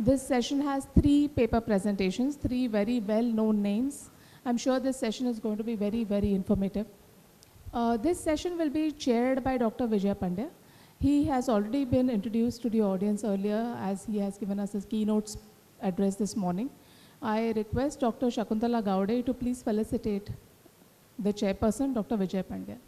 This session has 3 paper presentations, 3 very well-known names. I'm sure this session is going to be very, very informative. This session will be chaired by Dr. Vijay Pandya. He has already been introduced to the audience earlier as he has given us his keynote address this morning. I request Dr. Shakuntala Gowde to please felicitate the chairperson, Dr. Vijay Pandya.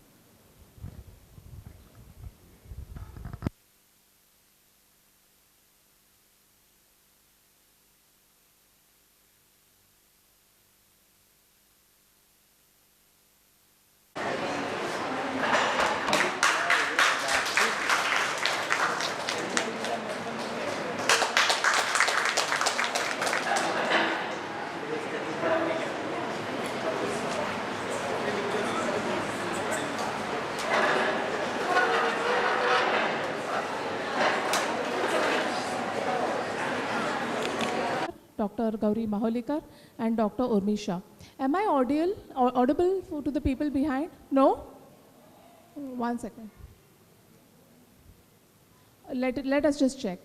Dr. Gauri Maholikar and Dr. Urmi Shah. Am I audible to the people behind? No? 1 second. Let us just check.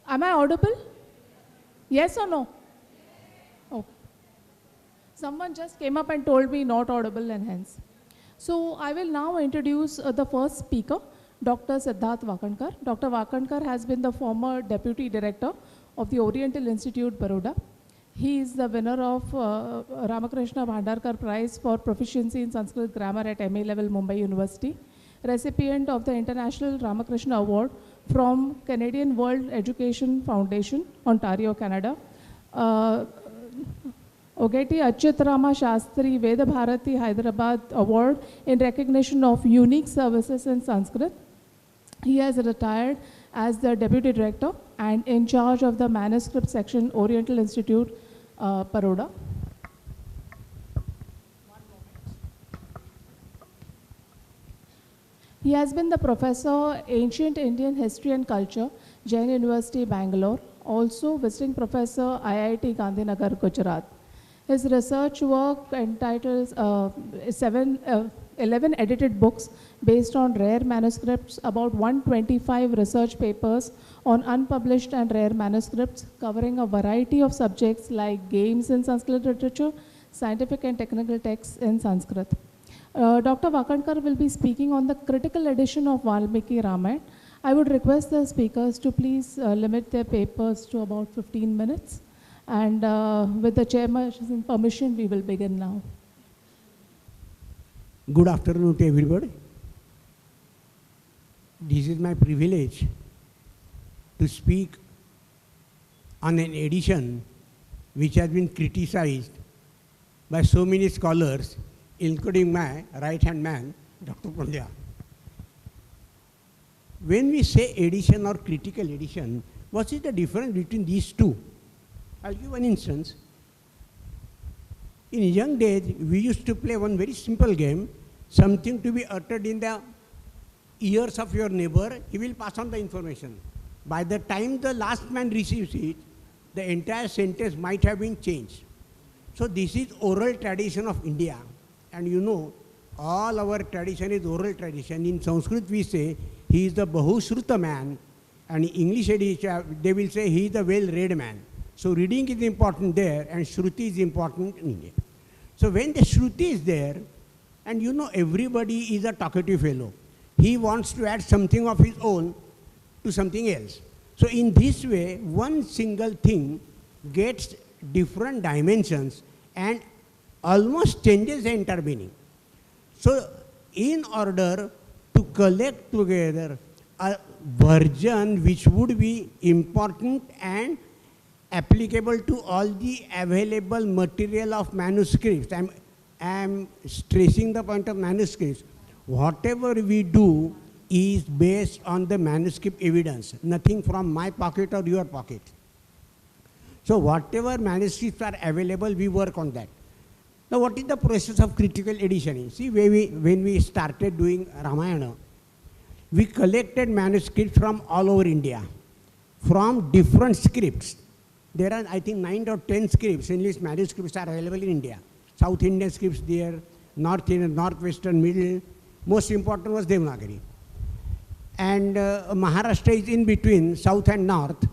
Am I audible? Yes or no? Okay. Someone just came up and told me not audible and hence. So I will now introduce the first speaker, Dr. Siddharth Wakankar. Dr. Wakankar has been the former Deputy Director of the Oriental Institute, Baroda. He is the winner of Ramakrishna Bhandarkar Prize for Proficiency in Sanskrit Grammar at MA level, Mumbai University. Recipient of the International Ramakrishna Award from Canadian World Education Foundation, Ontario, Canada. Ogeti Achyutarama Shastri Veda Bharati Hyderabad Award in recognition of unique services in Sanskrit. He has retired as the Deputy Director and in charge of the Manuscript Section, Oriental Institute, Baroda. He has been the Professor, Ancient Indian History and Culture, Jain University, Bangalore, also Visiting Professor, IIT Gandhinagar, Gujarat. His research work entitles 11 edited books based on rare manuscripts, about 125 research papers on unpublished and rare manuscripts covering a variety of subjects like games in Sanskrit literature, scientific and technical texts in Sanskrit. Dr. Wakankar will be speaking on the critical edition of Valmiki Ramayana. I would request the speakers to please limit their papers to about 15 minutes. And with the chairman's permission, we will begin now. Good afternoon to everybody. This is my privilege to speak on an edition which has been criticized by so many scholars, including my right-hand man, Dr. Pandya. When we say edition or critical edition, what is the difference between these two? I'll give one instance. In young days, we used to play one very simple game, something to be uttered in the ears of your neighbor, he will pass on the information. By the time the last man receives it, the entire sentence might have been changed. So this is oral tradition of India. And you know, all our tradition is oral tradition. In Sanskrit we say, he is the Bahushruta man, and in English they will say he is the well-read man. So reading is important there, and Shruti is important in India. So when the Shruti is there, and you know everybody is a talkative fellow, he wants to add something of his own to something else. So in this way, one single thing gets different dimensions and almost changes the entire meaning. So in order to collect together a version which would be important and applicable to all the available material of manuscripts, I'm stressing the point of manuscripts. Whatever we do is based on the manuscript evidence, nothing from my pocket or your pocket. So whatever manuscripts are available, we work on that. Now what is the process of critical edition? See, when we started doing Ramayana, we collected manuscripts from all over India, from different scripts. There are, I think, 9 or 10 scripts, English manuscripts are available in India. South Indian scripts there, North Indian, Northwestern, Middle. Most important was Devanagari. and Maharashtra is in between, south and north,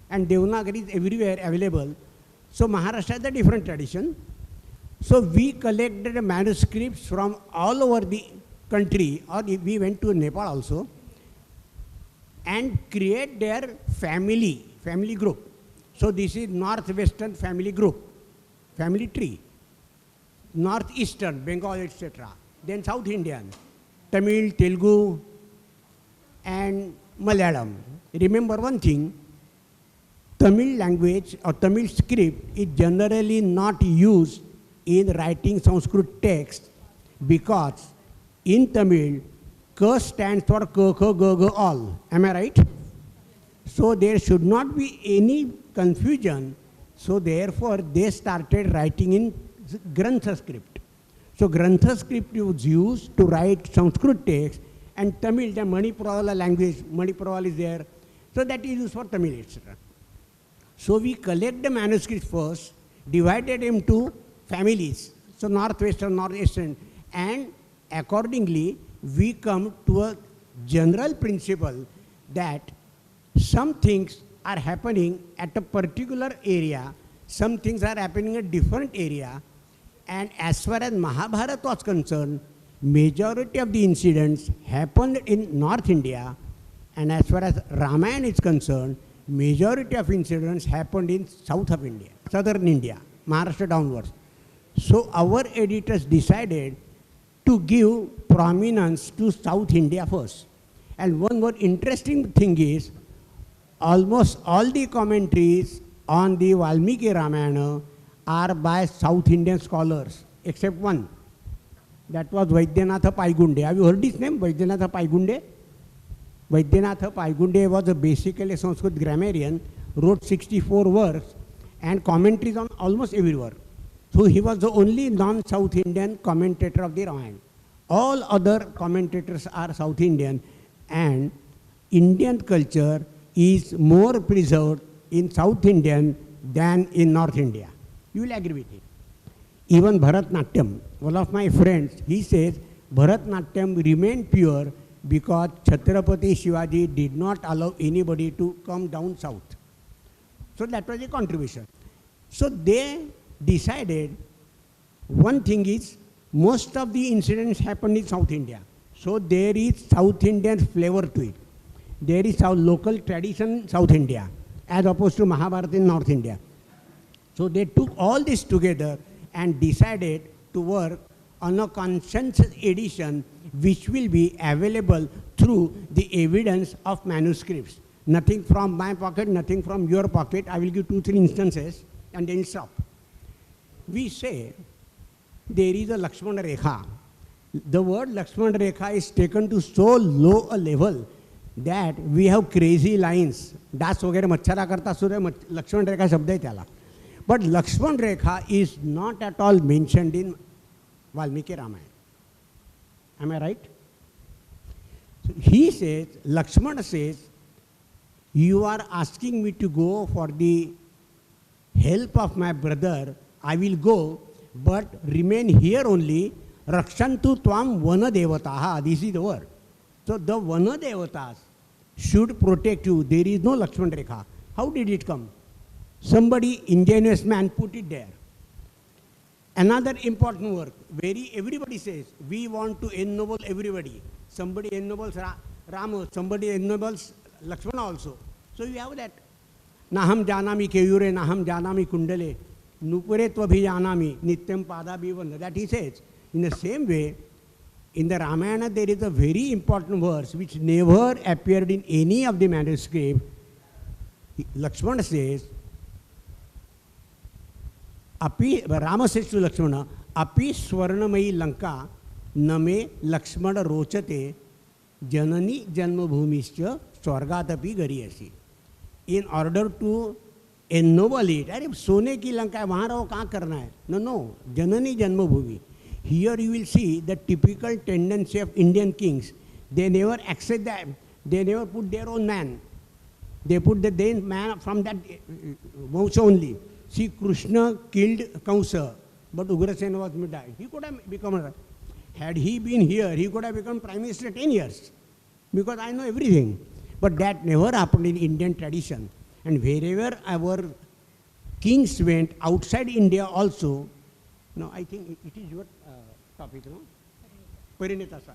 and Devanagari is everywhere available. So Maharashtra has a different tradition. So we collected manuscripts from all over the country, or we went to Nepal also, and create their family group. So this is northwestern family group, family tree. Northeastern, Bengal, etc. Then South Indian, Tamil, Telugu, and Malayalam. Remember one thing, Tamil language or Tamil script is generally not used in writing Sanskrit text because in Tamil, K stands for K, K, G, G, all. Am I right? So there should not be any confusion. So therefore, they started writing in Grantha script. So Grantha script was used to write Sanskrit text, and Tamil, the Manipurala language, Manipurala is there. So that is used for Tamil, etc. So we collect the manuscripts first, divided into families, so northwestern, northeastern, and accordingly we come to a general principle that some things are happening at a particular area, some things are happening in a different area, and as far as Mahabharata was concerned, majority of the incidents happened in North India, and as far as Ramayana is concerned, majority of incidents happened in south of India, southern India, Maharashtra downwards. So our editors decided to give prominence to South India first. And one more interesting thing is, almost all the commentaries on the Valmiki Ramayana are by South Indian scholars, except one. That was Vaidyanatha Paigunde. Have you heard his name, Vaidyanatha Paigunde? Vaidyanatha Paigunde was basically a Sanskrit grammarian, wrote 64 works and commentaries on almost every work. So he was the only non-South Indian commentator of the Ramayana. All other commentators are South Indian, and Indian culture is more preserved in South Indian than in North India. You will agree with it. Even Bharatnatyam, one of my friends, he says Bharatnatyam remained pure because Chhatrapati Shivaji did not allow anybody to come down south. So that was a contribution. So they decided, one thing is, most of the incidents happened in South India. So there is South Indian flavor to it. There is our local tradition in South India as opposed to Mahabharata in North India. So they took all this together and decided to work on a consensus edition which will be available through the evidence of manuscripts. Nothing from my pocket, nothing from your pocket. I will give 2-3 instances and then stop. We say there is a Lakshmana Rekha. The word Lakshmana Rekha is taken to so low a level that we have crazy lines. Das वगैरह मच्छरा करता सूर्य Lakshmana Rekha शब्द है त्याला. But Lakshmana Rekha is not at all mentioned in Valmiki Ramayana. Am I right? So he says, Lakshmana says, you are asking me to go for the help of my brother. I will go, but remain here only. Rakshantu tvam vana devataha. This is the word. So the vana devatas should protect you. There is no Lakshmana Rekha. How did it come? Somebody, ingenious man, put it there. Another important work, everybody says, we want to ennoble everybody. Somebody ennobles Rama, somebody ennobles Lakshmana also. So you have that. Naham janami keyure, naham janami kundale, nupure tvabhi janami, nityam pada bivana. That he says. In the same way, in the Ramayana there is a very important verse which never appeared in any of the manuscripts. Lakshmana says, Rama says to Lakshmana, Api Swarnamayi Lanka Name Lakshmana Rochate Janani Janma Bhumischa Swargatapi Gariyasi. In order to ennoble it, अरे सोने की लंका है वहाँ रहो कहाँ करना है? No, Janani Janma Bhumi. Here you will see the typical tendency of Indian kings. They never accept that. They never put their own man. They put the then man from that Vansha only. See, Krishna killed Kamsa, but Ugrasena was died. He could have become, had he been here, he could have become prime minister 10 years. because I know everything. But that never happened in Indian tradition. And wherever our kings went outside India also, no, I think it is your topic, no? Parinita sir.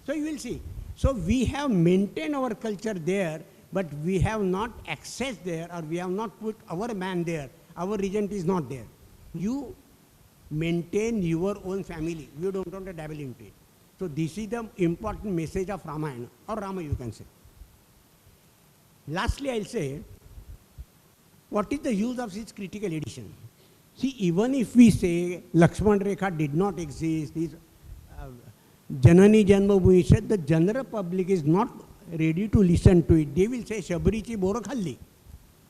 So you will see. So we have maintained our culture there, but we have not accessed there, or we have not put our man there. Our regent is not there. You maintain your own family. You don't want to dabble into it. So this is the important message of Ramayana, or Rama you can say. Lastly, I'll say, what is the use of this critical edition? See, even if we say Lakshman Rekha did not exist, this Janani Janmabhoomi said, the general public is not ready to listen to it. They will say, Shabarichi Boro Khalli.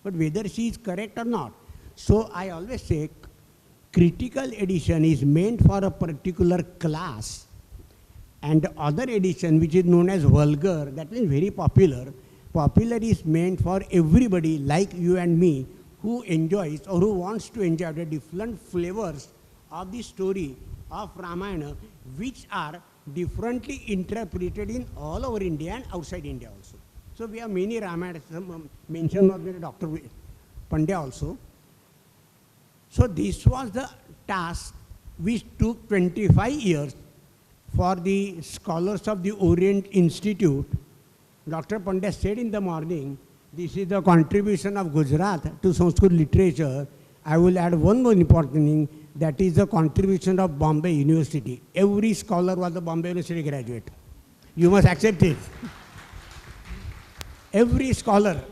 But whether she is correct or not. So I always say, critical edition is meant for a particular class. And the other edition, which is known as vulgar, that means very popular. Popular is meant for everybody like you and me who enjoys or who wants to enjoy the different flavors of the story of Ramayana, which are differently interpreted in all over India and outside India also. So we have many Ramayana, mentioned by Dr. Pandya also. So this was the task which took 25 years for the scholars of the Orient Institute. Dr. Pandya said in the morning, this is the contribution of Gujarat to Sanskrit literature. I will add one more important thing, that is the contribution of Bombay University. Every scholar was a Bombay University graduate. You must accept it. Every scholar,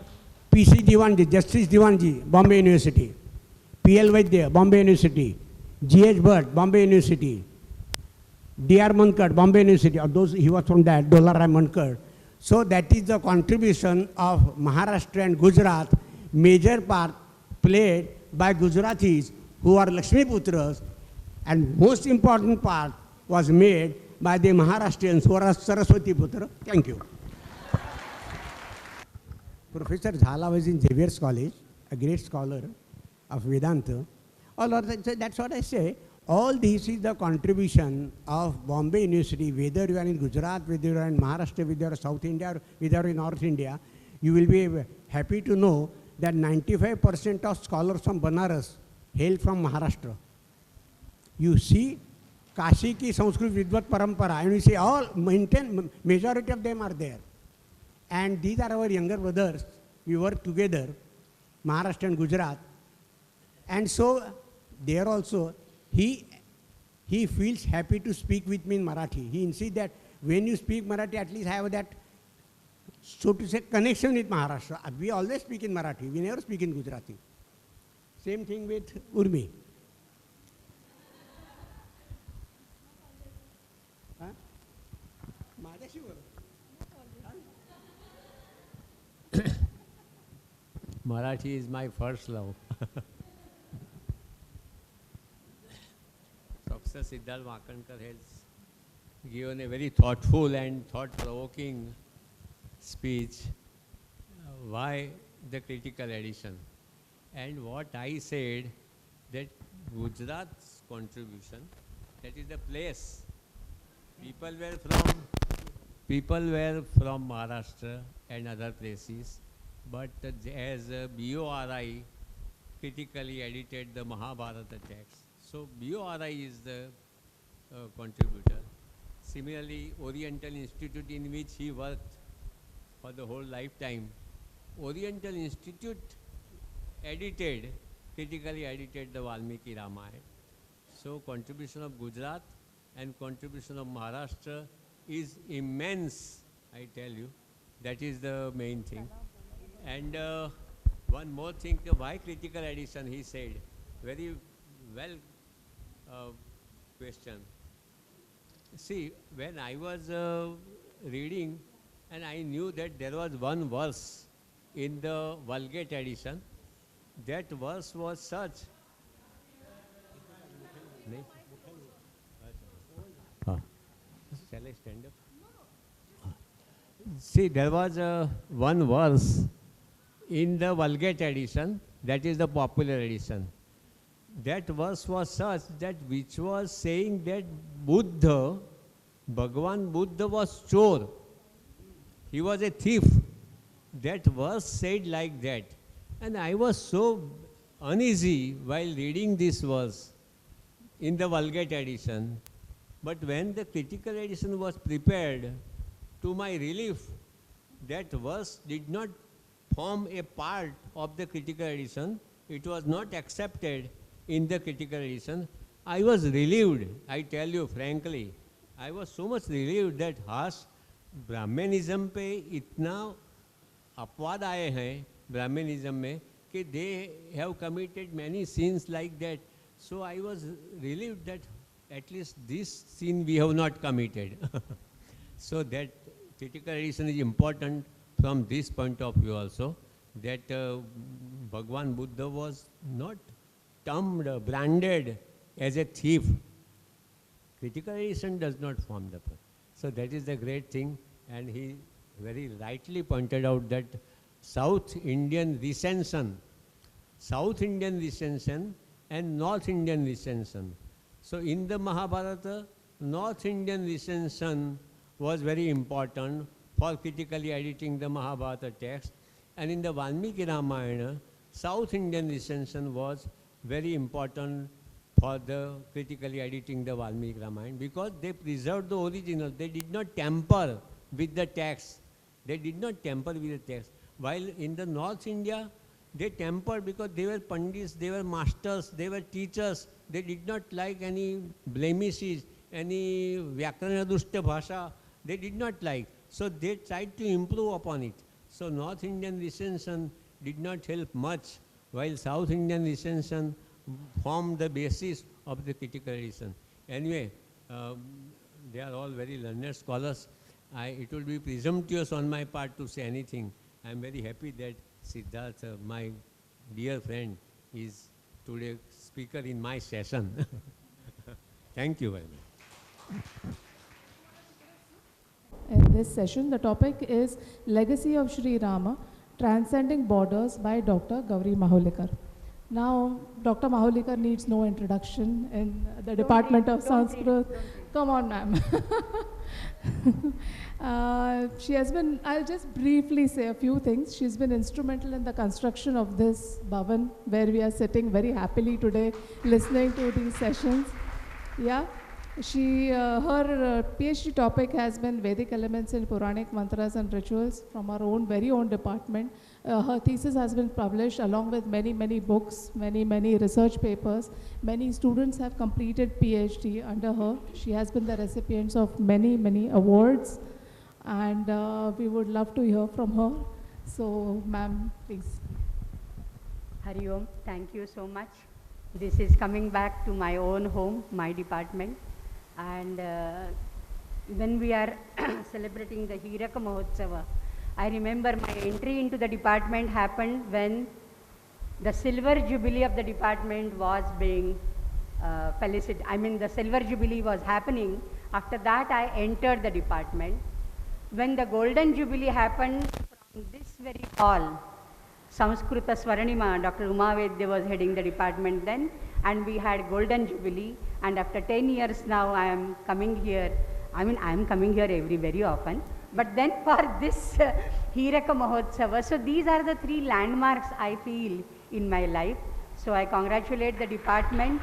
P.C. Diwanji, Justice Diwanji, Bombay University. P.L. Vaidya, Bombay University. G.H. Bhatt, Bombay University. D.R. Mankad, Bombay University. Or those, he was from that, Dola Rai Mankad. So that is the contribution of Maharashtra and Gujarat, major part played by Gujaratis who are Lakshmi Putras, and most important part was made by the Maharashtrians who are Saraswati Putra. Thank you. Professor Jhala was in Xavier's College, a great scholar of Vedanta. That's what I say. All this is the contribution of Bombay University, whether you are in Gujarat, whether you are in Maharashtra, whether you are South India, or whether you are in North India. You will be happy to know that 95% of scholars from Banaras hail from Maharashtra. You see Kashi ki Sanskrit Vidvat Parampara, and you see all, majority of them are there. And these are our younger brothers. We work together, Maharashtra and Gujarat. And so there also, he feels happy to speak with me in Marathi. He insists that when you speak Marathi, at least have that, so to say, connection with Maharashtra. We always speak in Marathi. We never speak in Gujarati. Same thing with Urmi. Huh? Marathi is my first love. Professor Siddharth Makankar has given a very thoughtful and thought-provoking speech. Why the critical edition? And what I said, that Gujarat's contribution, that is the place. People were from Maharashtra and other places, but as BORI critically edited the Mahabharata text. So BORI is the contributor. Similarly, Oriental Institute, in which he worked for the whole lifetime, Oriental Institute critically edited the Valmiki Ramayana. So contribution of Gujarat and contribution of Maharashtra is immense, I tell you. That is the main thing. And one more thing, why critical edition, he said, very well question. See, when I was reading, and I knew that there was one verse in the Vulgate edition, that verse was such. Shall I stand up? See, there was one verse in the Vulgate edition, that is the popular edition. That verse was such that which was saying that Buddha, Bhagavan Buddha was chore. he was a thief. That verse said like that. And I was so uneasy while reading this verse in the Vulgate edition. But when the critical edition was prepared, to my relief, that verse did not form a part of the critical edition. It was not accepted in the critical edition. I was relieved, I tell you frankly. I was so much relieved that हाश ब्राह्मणिज्म पे इतना अपवाद आए हैं Brahmanism में कि they have committed many sins like that. So I was relieved that at least this sin we have not committed. So that critical edition is important from this point of view also, that Bhagwan Buddha was not termed, branded as a thief. Critical edition does not form the point. So that is the great thing, and he very rightly pointed out that South Indian recension and North Indian recension. So in the Mahabharata, North Indian recension was very important for critically editing the Mahabharata text, and in the Valmiki Ramayana, South Indian recension was very important for the critically editing the Valmiki Ramayana, because they preserved the original. They did not tamper with the text. While in the North India, they tampered because they were pandits, they were masters, they were teachers. They did not like any blemishes, any Vyakaranadushta bhasha. They did not like. So they tried to improve upon it. So North Indian recension did not help much, while South Indian recension formed the basis of the critical edition. Anyway, they are all very learned scholars. It would be presumptuous on my part to say anything. I am very happy that Siddharth, my dear friend, is today speaker in my session. Thank you very much. In this session, the topic is Legacy of Sri Rama, Transcending Borders by Dr. Gauri Mahulikar. Now, Dr. Mahulikar needs no introduction in the Department of Sanskrit. Come on, ma'am. She has been, I'll just briefly say a few things. She's been instrumental in the construction of this Bhavan, where we are sitting very happily today, listening to these sessions. Yeah. Her PhD topic has been Vedic elements in Puranic mantras and rituals from our own very own department. Her thesis has been published along with many books, many research papers. Many students have completed PhD under her. She has been the recipient of many awards, and we would love to hear from her. So, ma'am, please. Hari Om, thank you so much. This is coming back to my own home, my department. And when we are celebrating the Hiraka Mahotsava, I remember my entry into the department happened when the silver jubilee of the department was being the silver jubilee was happening. After that, I entered the department. When the golden jubilee happened, from this very hall, Samskrita Swaranima, Dr. Uma Vaidya was heading the department then, and we had golden jubilee. And after 10 years now, I am coming here. I am coming here very often. But then for this Hiraka Mahotsava, so these are the three landmarks I feel in my life. So I congratulate the department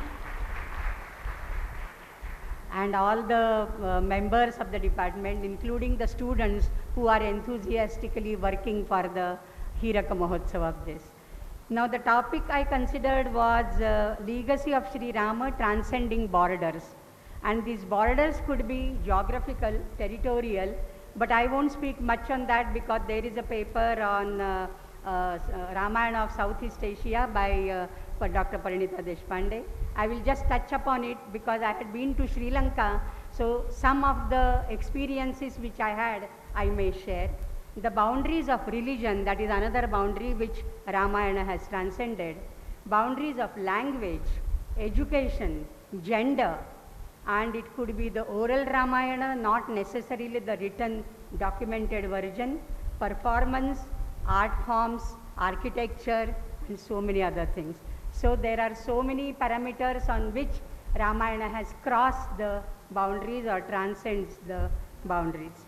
and all the members of the department, including the students who are enthusiastically working for the Hiraka Mahotsava of this. Now the topic I considered was Legacy of Sri Rama, Transcending Borders. And these borders could be geographical, territorial, but I won't speak much on that because there is a paper on Ramayana of Southeast Asia by Dr. Parinita Deshpande. I will just touch upon it because I had been to Sri Lanka, so some of the experiences which I had, I may share. The boundaries of religion, that is another boundary which Ramayana has transcended. Boundaries of language, education, gender, and it could be the oral Ramayana, not necessarily the written documented version, performance, art forms, architecture, and so many other things. So there are so many parameters on which Ramayana has crossed the boundaries or transcends the boundaries.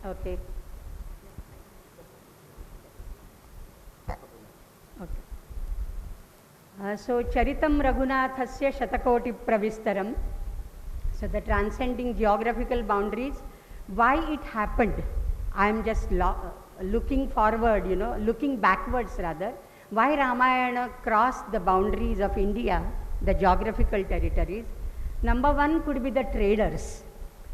Okay. Okay. So Charitam Raghunathasya Shatakoti Pravistaram. So the transcending geographical boundaries, why it happened, I am just looking forward, looking backwards rather, why Ramayana crossed the boundaries of India, the geographical territories. Number one could be the traders.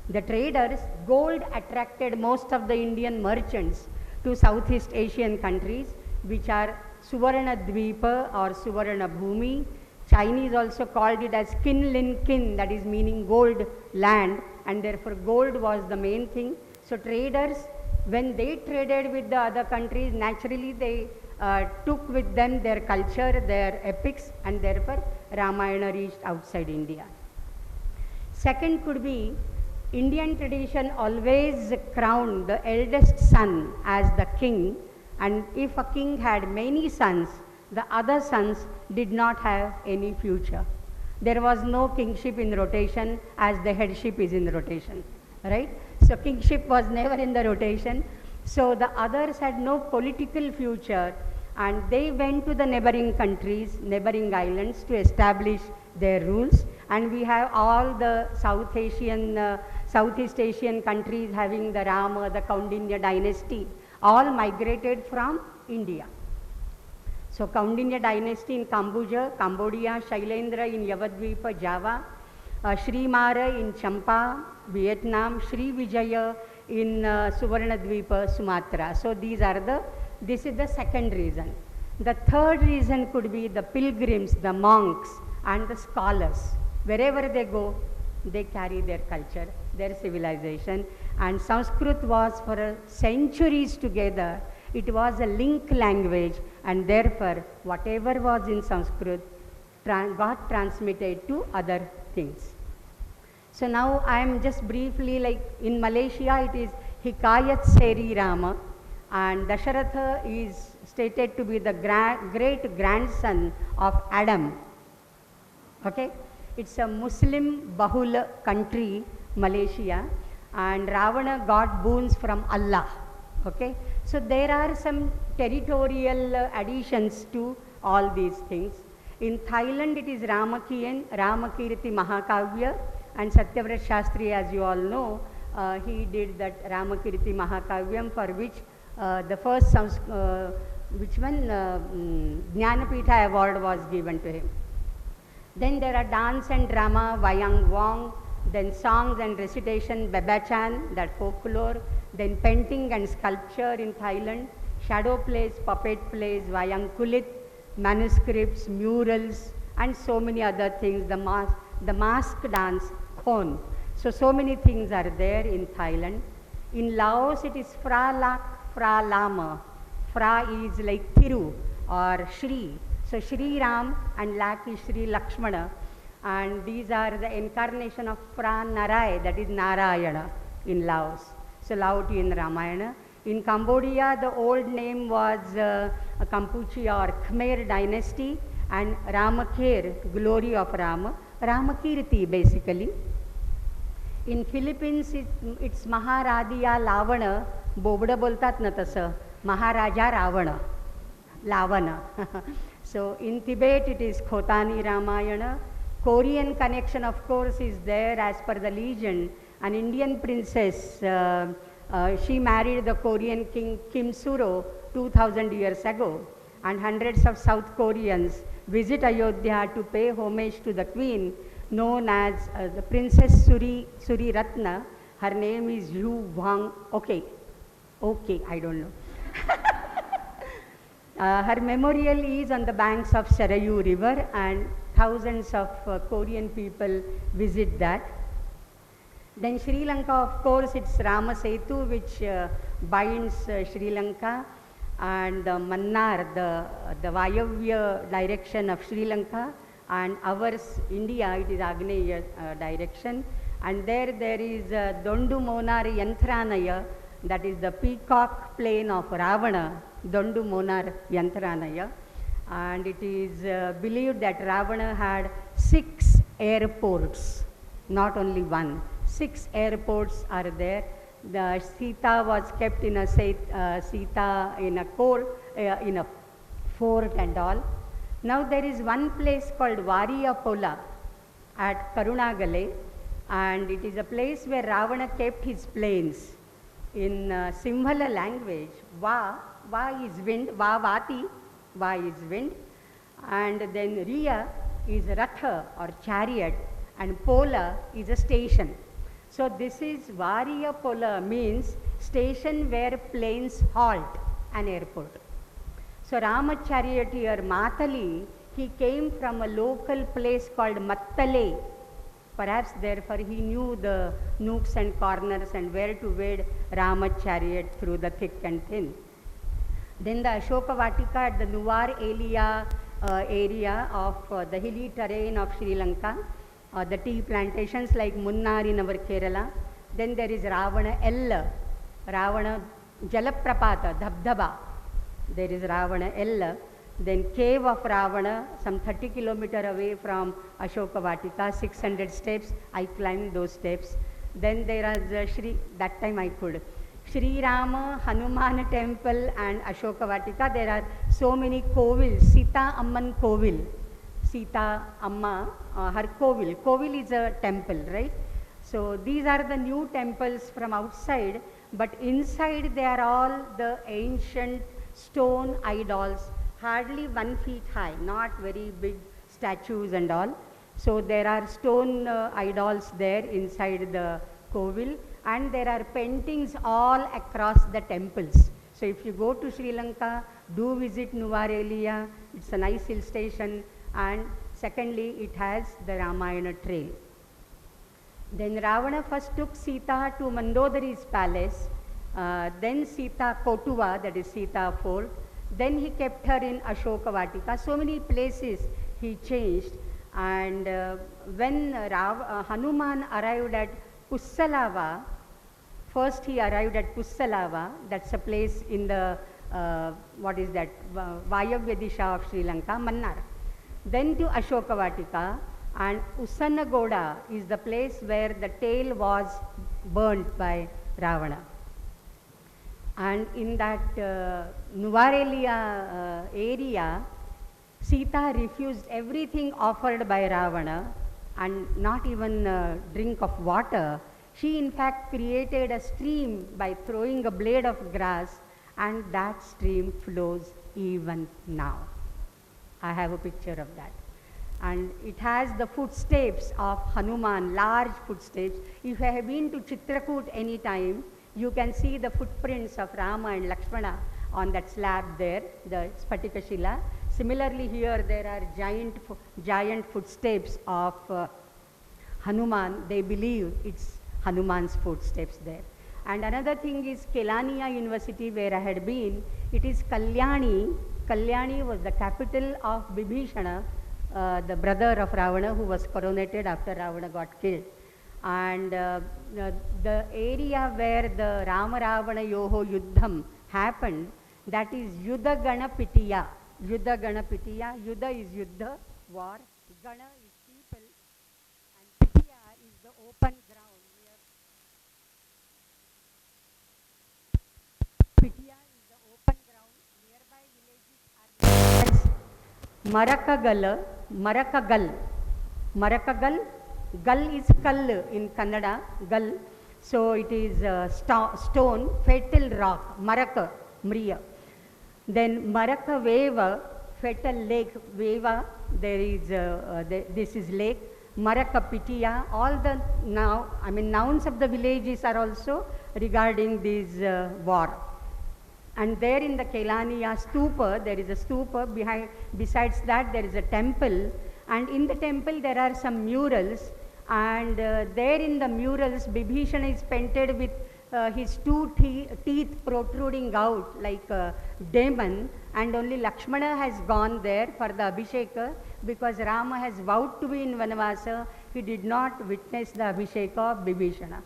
The traders, gold attracted most of the Indian merchants to Southeast Asian countries, which are Suvarna Dvipa or Suvarna Bhumi. Chinese also called it as Kin Lin Kin, that is meaning gold land, and therefore gold was the main thing. So traders, when they traded with the other countries, naturally they took with them their culture, their epics, and therefore Ramayana reached outside India. Second could be, Indian tradition always crowned the eldest son as the king, and if a king had many sons, the other sons did not have any future. There was no kingship in rotation as the headship is in rotation, right? So kingship was never in the rotation. So the others had no political future, and they went to the neighboring countries, neighboring islands to establish their rules. And we have all the Southeast Asian countries having the Rama, the Kaundinya dynasty, all migrated from India. So Kaundinya dynasty in Cambodia, Shailendra in Yavadvipa, Java, Sri Mara in Champa, Vietnam, Sri Vijaya in Suvarnadvipa, Sumatra. So this is the second reason. The third reason could be the pilgrims, the monks and the scholars. Wherever they go, they carry their culture, their civilization, and Sanskrit was for centuries together. It was a link language, and therefore whatever was in Sanskrit got transmitted to other things. So now I am just briefly, like in Malaysia it is Hikayat Seri Rama, and Dasharatha is stated to be the great grandson of Adam. Okay, it's a Muslim Bahul country, Malaysia, and Ravana got boons from Allah. Okay, so there are some territorial additions to all these things. In Thailand it is Ramakirti Mahakavya, and Satyavrat Shastri, as you all know, he did that Ramakirti Mahakavyam, for which the first Jnanapitha award was given to him. Then there are dance and drama, Wayang Wong, then songs and recitation, Babachan, that folklore, then painting and sculpture in Thailand, shadow plays, puppet plays, Wayang Kulit, manuscripts, murals, and so many other things, the mask dance, Khon. So many things are there in Thailand. In Laos it is Phra Lak, Phra Lama. Phra is like Thiru or Shri. So Shri Ram and Lak is Shri Lakshmana, and these are the incarnation of Phra Narai, that is Narayana in Laos. So Laoti in Ramayana. In Cambodia the old name was Kampuchea or Khmer dynasty, and Ramakir, glory of Rama, Ramakirti basically. In Philippines it's Maharadiya Lavana, Bobda boltat na tasa, Maharaja Lavana. So in Tibet it is Khotani Ramayana. Korean connection of course is there as per the legend. An Indian princess, she married the Korean king Kim Suro 2000 years ago, and hundreds of South Koreans visit Ayodhya to pay homage to the queen, known as the Princess Suri Ratna. Her name is Yu Wang. Okay, I don't know. Her memorial is on the banks of Sarayu River, and thousands of Korean people visit that. Then Sri Lanka, of course, it's Rama Setu, which binds Sri Lanka, and Mannar, the Vayavya direction of Sri Lanka, and ours, India, it is Agneya direction. And there is Dondu Monar Yantranaya, that is the peacock plane of Ravana, Dondu Monar Yantranaya. And it is believed that Ravana had 6 airports, not only one. 6 airports are there. The Sita was kept in a Sita in a court, in a fort and all. Now there is one place called Variyapola at Karunagale, and it is a place where Ravana kept his planes. In Sinhala language, Va is wind, Vati, Va is wind, and then Riya is Ratha or chariot, and Pola is a station. So this is Variyapola, means station where planes halt, an airport. So Rama charioteer Matali, he came from a local place called Mattale. Perhaps therefore he knew the nooks and corners and where to wade Rama chariot through the thick and thin. Then the Ashoka Vatika at the Nuwar Elia area of the hilly terrain of Sri Lanka, the tea plantations like Munnar in our Kerala. Then there is Ravana Ella, Ravana Jalaprapata, Dhabdhaba. There is Ravana Ella. Then cave of Ravana, some 30 kilometers away from Ashoka Vatika, 600 steps. I climbed those steps. Then there is that time I could. Sri Rama, Hanuman temple and Ashoka Vatika. There are so many kovils. Sita Amman Kovil. Sita Amma, her Kovil. Kovil is a temple, right? So these are the new temples from outside, but inside they are all the ancient stone idols, hardly 1 feet high, not very big statues and all. So there are stone idols there inside the Kovil, and there are paintings all across the temples. So if you go to Sri Lanka, do visit Nuwar It's a nice hill station, and secondly it has the Ramayana trail. Then Ravana first took Sita to Mandodari's palace, then Sita Kotuva, that is Sita fort. Then he kept her in Ashoka Vatika. So many places he changed. And when Hanuman arrived at Pussalava, first he arrived at Pussalava, that's a place in the, what is that, Vayavya of Sri Lanka, Mannar. Then to Ashoka Vatika, and Usanagoda is the place where the tail was burnt by Ravana. And in that Nuvarelia area, Sita refused everything offered by Ravana, and not even a drink of water. She in fact created a stream by throwing a blade of grass, and that stream flows even now. I have a picture of that. And it has the footsteps of Hanuman, large footsteps. If you have been to Chitrakoot any time, you can see the footprints of Rama and Lakshmana on that slab there, the Spatika Shila. Similarly here there are giant footsteps of Hanuman. They believe it's Hanuman's footsteps there. And another thing is Kelaniya University, where I had been. It is Kalyani. Kalyani was the capital of Bibhishana, the brother of Ravana, who was coronated after Ravana got killed. And the area where the Rama Ravana Yoho Yuddham happened, that is Yuddha Ganapitiya. Yuddha Ganapitiya. Yuddha is Yuddha, war. Gana is people. And Pitiya is the open ground. Pitiya is the open ground. Nearby villages are Marakagal, Marakagal. Marakagal. Gal is kal in Kannada, gal. So it is stone, fatal rock, Maraka, Mriya. Then Maraka Veva, fatal lake, Veva, there is, this is lake. Maraka Pitiya, all the nouns of the villages are also regarding this war. And there in the Kelaniya stupa, there is a stupa, besides that there is a temple, and in the temple there are some murals, and there in the murals Bibhishana is painted with his two teeth protruding out like a demon, and only Lakshmana has gone there for the Abhisheka, because Rama has vowed to be in Vanavasa. He did not witness the Abhisheka of Bibhishana.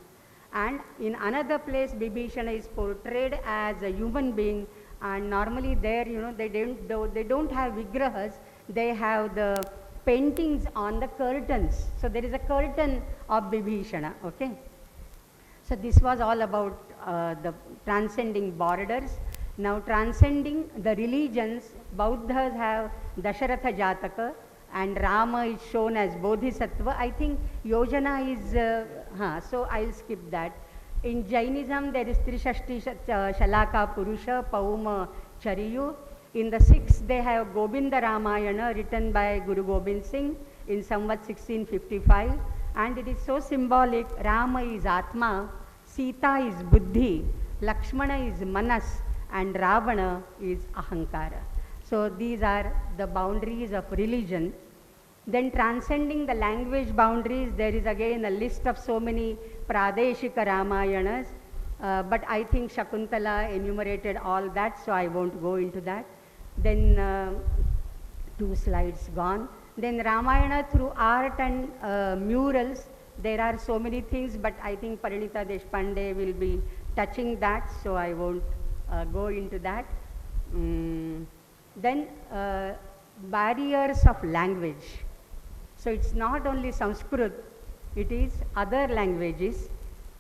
And in another place Bibhishana is portrayed as a human being, and normally there, you know, they don't have vigrahas, they have the paintings on the curtains. So there is a curtain of Bibhishana, okay. So this was all about the transcending borders. Now transcending the religions, Buddhas have Dasharatha Jataka and Rama is shown as Bodhisattva. I think Yojana is, so I'll skip that. In Jainism there is Trishashti Shalaka Purusha Pauma Chariyu. In the sixth they have Govinda Ramayana written by Guru Gobind Singh in Samvat 1655, and it is so symbolic. Rama is Atma, Sita is Buddhi, Lakshmana is Manas, and Ravana is Ahankara. So these are the boundaries of religion. Then transcending the language boundaries, there is again a list of so many Pradeshika Ramayanas, but I think Shakuntala enumerated all that, so I won't go into that. Then 2 slides gone. Then Ramayana through art and murals, there are so many things, but I think Parinita Deshpande will be touching that, so I won't go into that. Then barriers of language. So it's not only Sanskrit, it is other languages.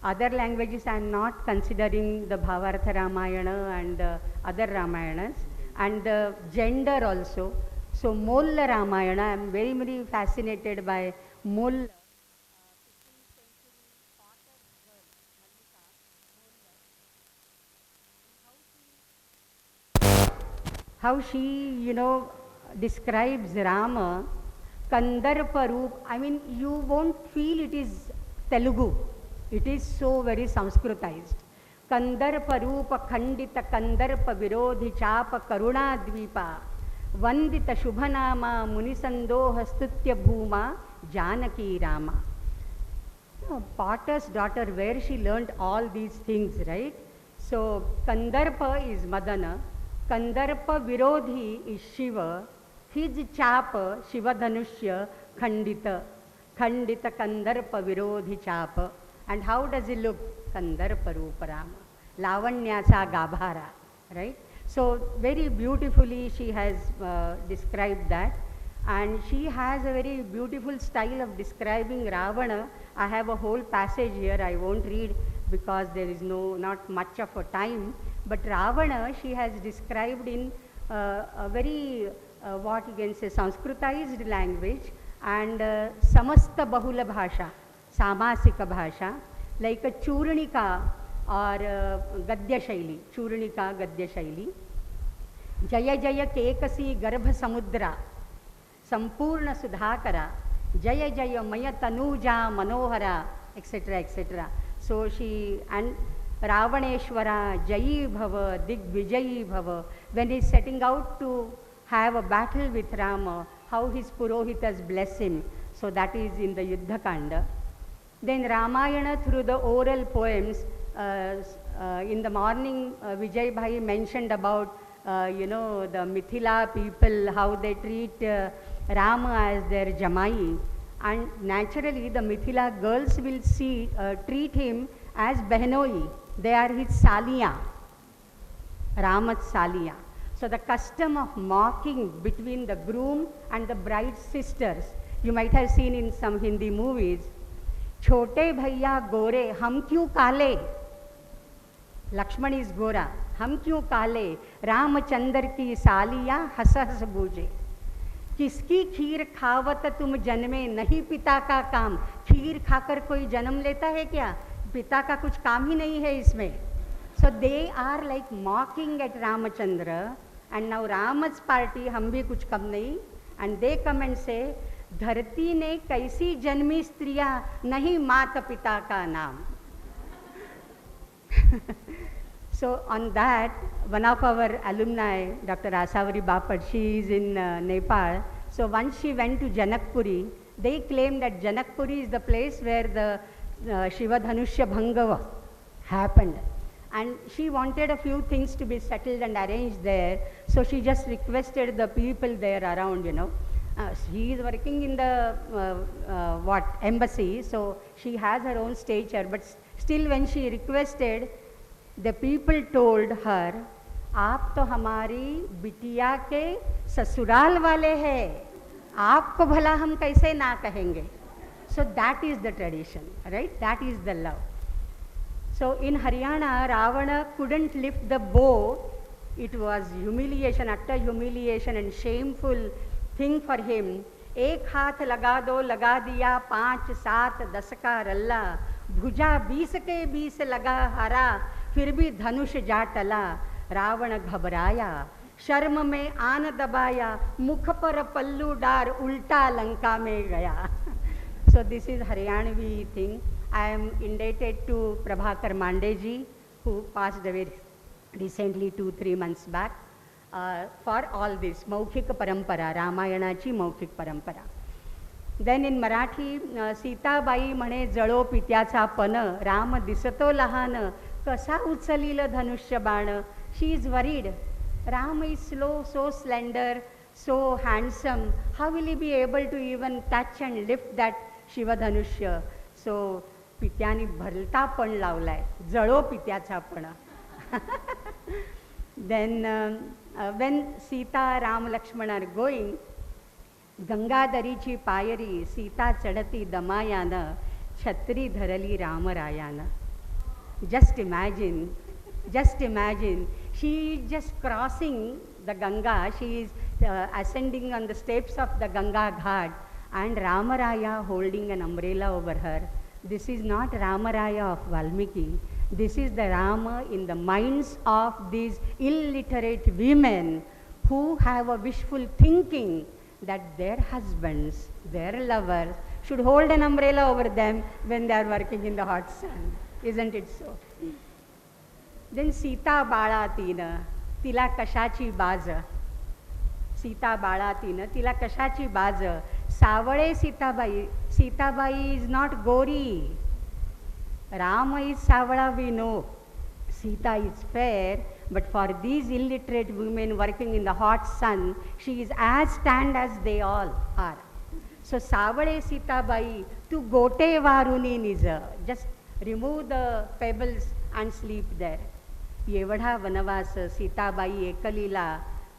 Other languages I am not considering the Bhavartha Ramayana and other Ramayanas, and the gender also. So Molla Ramayana, I am very, very fascinated by Molla. How she, describes Rama, Kandarpa Roop. I mean, you won't feel it is Telugu. It is so very Sanskritized. Kandarpa Roopa Khandita Kandarpa Virodhi Chapa Karuna Dvipa Vandita Shubhanama Munisandoha Stutya Bhuma Janaki Rama. Potter's daughter, where she learned all these things, right? So Kandarpa is Madana. Kandarpa Virodhi is Shiva, his chapa Shiva Dhanushya Khandita, Khandita Kandarpa Virodhi chapa. And how does it look? Kandarpa Ruparama, Lavanyasa Gabhara, right? So very beautifully she has described that, and she has a very beautiful style of describing Ravana. I have a whole passage here, I won't read because there is not much of a time. But Ravana, she has described in a very, what you can say, Sanskritized language and Samasta Bahula Bhasha, Samasika Bhasha, like a Churanika or Gadya Shaili, Churanika Gadya Shaili. Jaya Jaya Kekasi Garbha Samudra, Sampurna Sudhakara, Jaya Jaya Maya Tanuja Manohara, etc., etc. So she, and Ravaneshwara, Jayi Bhava, Digvijayi Bhava, when he is setting out to have a battle with Rama, how his Purohitas bless him. So that is in the Yuddha Kanda. Then Ramayana through the oral poems. In the morning, Vijay Bhai mentioned about, the Mithila people, how they treat Rama as their Jamai. And naturally, the Mithila girls will treat him as Behnoi. They are his Saliya, Rama's Saliya. So the custom of mocking between the groom and the bride's sisters, you might have seen in some Hindi movies. Chote bhaiya gore, hum kyun kale? Lakshman is Gora, hum kyun kale? Ramachandar ki Saliya has has buje. किसकी खीर खावत तुम जन्मे नहीं पिता का काम. खीर खाकर कोई जन्म लेता है क्या? पिता का कुछ काम ही नहीं है इसमें. So they are like mocking at Ramachandra, and now Rama's party, हम भी कुछ कम नहीं, and they come and say, धरती ने कैसी जन्मी स्त्रियां, नहीं माता पिता का नाम. So on that, one of our alumni, Dr. Asavari Bapat, she is in Nepal. So once she went to Janakpuri, they claim that Janakpuri is the place where the Shiva Dhanushya Bhanga happened. And she wanted a few things to be settled and arranged there. So she just requested the people there around, she is working in the embassy, so she has her own stature. But still when she requested, the people told her, आप तो हमारी बिटिया के ससुराल वाले हैं, आपको भला हम कैसे ना कहेंगे. So that is the tradition, right? That is the love. So in Haryana, Ravana couldn't lift the bow. It was humiliation, utter humiliation and shameful thing for him. एक हाथ लगा दो लगा दिया 5 7 10 का रल्ला, भुजा 20 के 20 लगा हरा, फिर भी धनुष जा टला। रावण घबराया, शर्म में आन दबाया, मुख पर पल्लू डार उल्टा लंका में गया। So this is Haryanvi thing. I am indebted to Prabhakar Mandeji, who passed away recently 2-3 months back, for all this Maukhik Parampara, Ramayanachi Maukhik Parampara. Then in Marathi, Sitabai म्हणे जळो पित्याचा पन, राम दिसतो लहान, कसा उचलील धनुष्य बाण. She is worried. Ram is slow, so slender, so handsome. How will he be able to even touch and lift that Shiva Dhanushya? So पित्याने भरता पण लावलाय, जळो पित्याचा पण. Then when Sita, Ram, Lakshmana are going, गंगाधरीची पायरी सीता चढती दमायान, छत्री धरली रामरायान. Just imagine, she is just crossing the Ganga, she is ascending on the steps of the Ganga Ghat, and Ramaraya holding an umbrella over her. This is not Ramaraya of Valmiki. This is the Rama in the minds of these illiterate women who have a wishful thinking that their husbands, their lovers should hold an umbrella over them when they are working in the hot sun. Isn't it so? Then Sita बाळातीन तिला कशाची बाज. सीता बाळातीन तिला कशाची बाज. सावळे Sitabai. Sitabai is not gory. Rama is Savla, we know. Sita is fair, but for these illiterate women working in the hot sun, she is as tanned as they all are. So Savale Sitabai to gote varuni nija. Just remove the pebbles and sleep there. एवढा वनवास सीताबाई एकलीला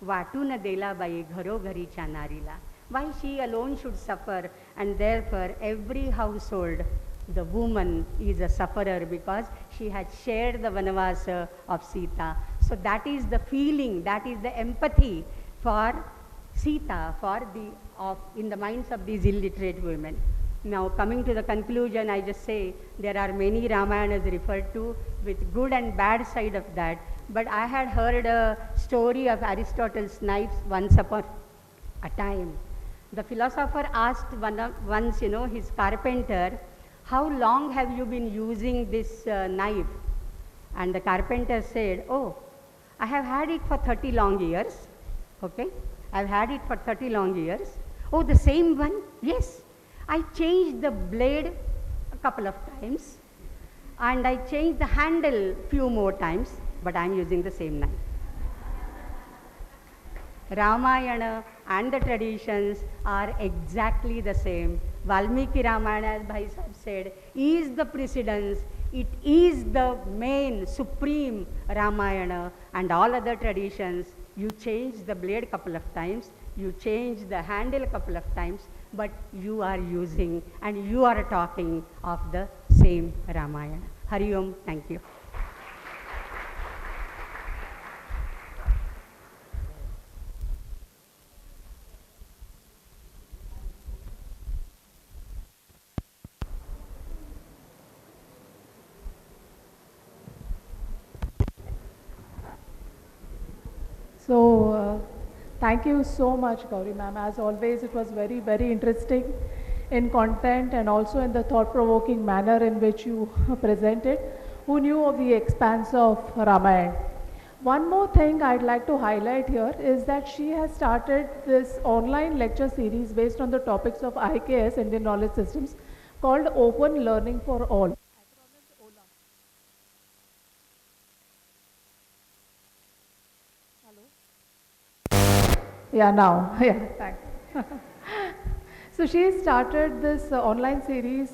वाटून देला by घरोघरीच्या नारीला. Why she alone should suffer, and therefore every household, the woman is a sufferer because she had shared the vanavasa of Sita. So that is the feeling, that is the empathy for Sita, in the minds of these illiterate women. Now coming to the conclusion, I just say there are many Ramayanas referred to with good and bad side of that. But I had heard a story of Aristotle's knives once upon a time. The philosopher asked once, his carpenter, how long have you been using this knife? And the carpenter said, oh, I have had it for 30 long years. Okay, I've had it for 30 long years. Oh, the same one? Yes. I changed the blade a couple of times and I changed the handle few more times, but I'm using the same knife. Ramayana and the traditions are exactly the same. Valmiki Ramayana, as Bhai Sahib said, is the precedence. It is the main, supreme Ramayana, and all other traditions, you change the blade a couple of times, you change the handle a couple of times, but you are using and you are talking of the same Ramayana. Hari Om, thank you. So, thank you so much, Gauri ma'am. As always, it was very, very interesting in content and also in the thought-provoking manner in which you presented. Who knew of the expanse of Ramayana? One more thing I'd like to highlight here is that she has started this online lecture series based on the topics of IKS, Indian Knowledge Systems, called Open Learning for All. Yeah, now, yeah, thanks. So she started this online series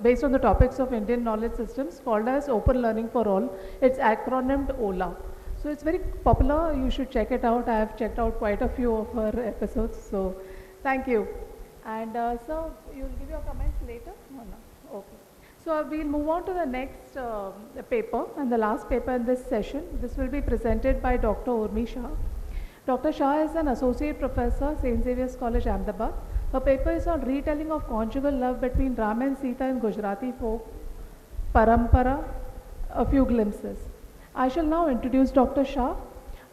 based on the topics of Indian knowledge systems called as Open Learning for All. It's acronymed OLA. So it's very popular, you should check it out. I have checked out quite a few of her episodes, so thank you. And so you'll give your comments later? No, no, okay. So we'll move on to the next paper and the last paper in this session. This will be presented by Dr. Urmi Shah. Dr. Shah is an associate professor, St. Xavier's College, Ahmedabad. Her paper is on retelling of conjugal love between Ram and Sita in Gujarati folk parampara, a few glimpses. I shall now introduce Dr. Shah.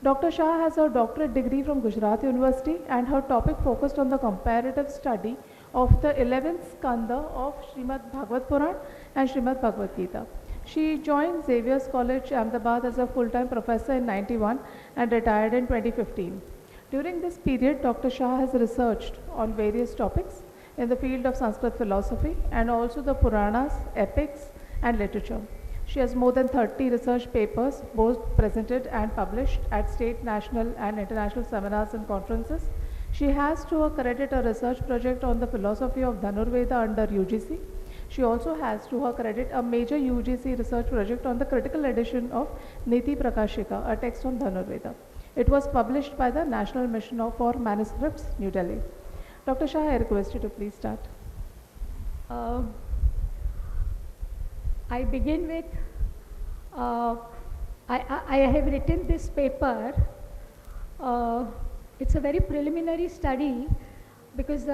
Dr. Shah has her doctorate degree from Gujarat University and her topic focused on the comparative study of the 11th skanda of Srimad Bhagavad Puran and Srimad Bhagavad Gita. She joined Xavier's College, Ahmedabad as a full-time professor in 91 and retired in 2015. During this period, Dr. Shah has researched on various topics in the field of Sanskrit philosophy and also the Puranas, epics and literature. She has more than 30 research papers, both presented and published at state, national and international seminars and conferences. She has to her credit a research project on the philosophy of Dhanurveda under UGC. She also has to her credit a major UGC research project on the critical edition of Niti Prakashika, a text on Dhanurveda. It was published by the National Mission for Manuscripts, New Delhi. Dr. Shah, I request you to please start. I begin with, I have written this paper. It's a very preliminary study because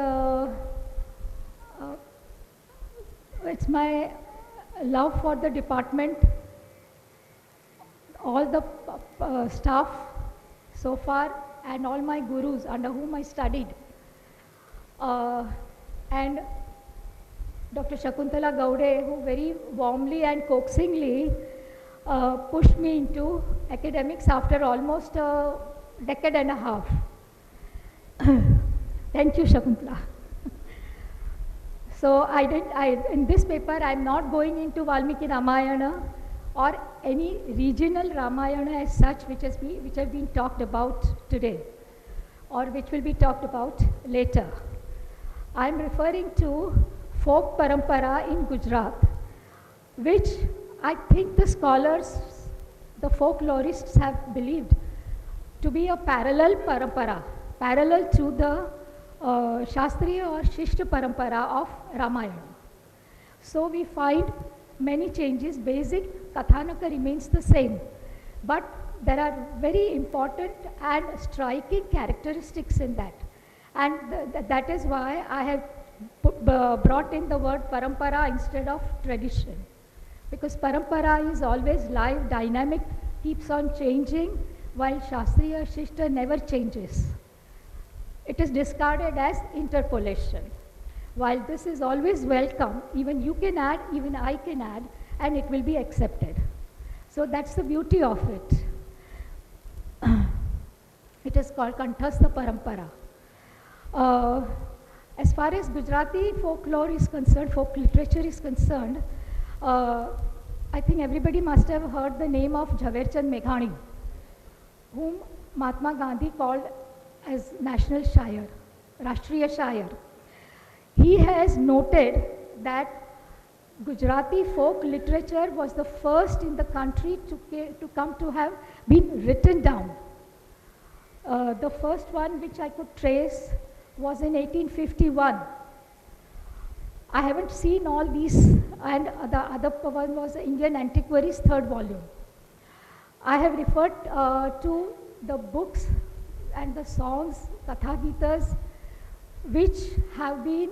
it's my love for the department, all the staff so far and all my gurus under whom I studied. And Dr. Shakuntala Gowde, who very warmly and coaxingly pushed me into academics after almost a decade and a half. Thank you, Shakuntala. So in this paper, I'm not going into Valmiki Ramayana or any regional Ramayana as such which have been talked about today or which will be talked about later. I'm referring to folk parampara in Gujarat, which I think the scholars, the folklorists have believed to be a parallel parampara, parallel to the Shastriya or Shishta parampara of Ramayana. So we find many changes. Basic Kathanaka remains the same, but there are very important and striking characteristics in that. And that is why I have brought in the word parampara instead of tradition. Because parampara is always live, dynamic, keeps on changing, while Shastriya Shishta never changes. It is discarded as interpolation. While this is always welcome, even you can add, even I can add, and it will be accepted. So that's the beauty of it. It is called Kanthastha Parampara. As far as Gujarati folklore is concerned, folk literature is concerned, I think everybody must have heard the name of Jhaverchand Meghani, whom Mahatma Gandhi called as national Shair, Rashtriya Shair. He has noted that Gujarati folk literature was the first in the country to come to have been written down. The first one which I could trace was in 1851. I haven't seen all these, and the other one was the Indian Antiquaries, 3rd volume. I have referred to the books and the songs, Katha Gitas, which have been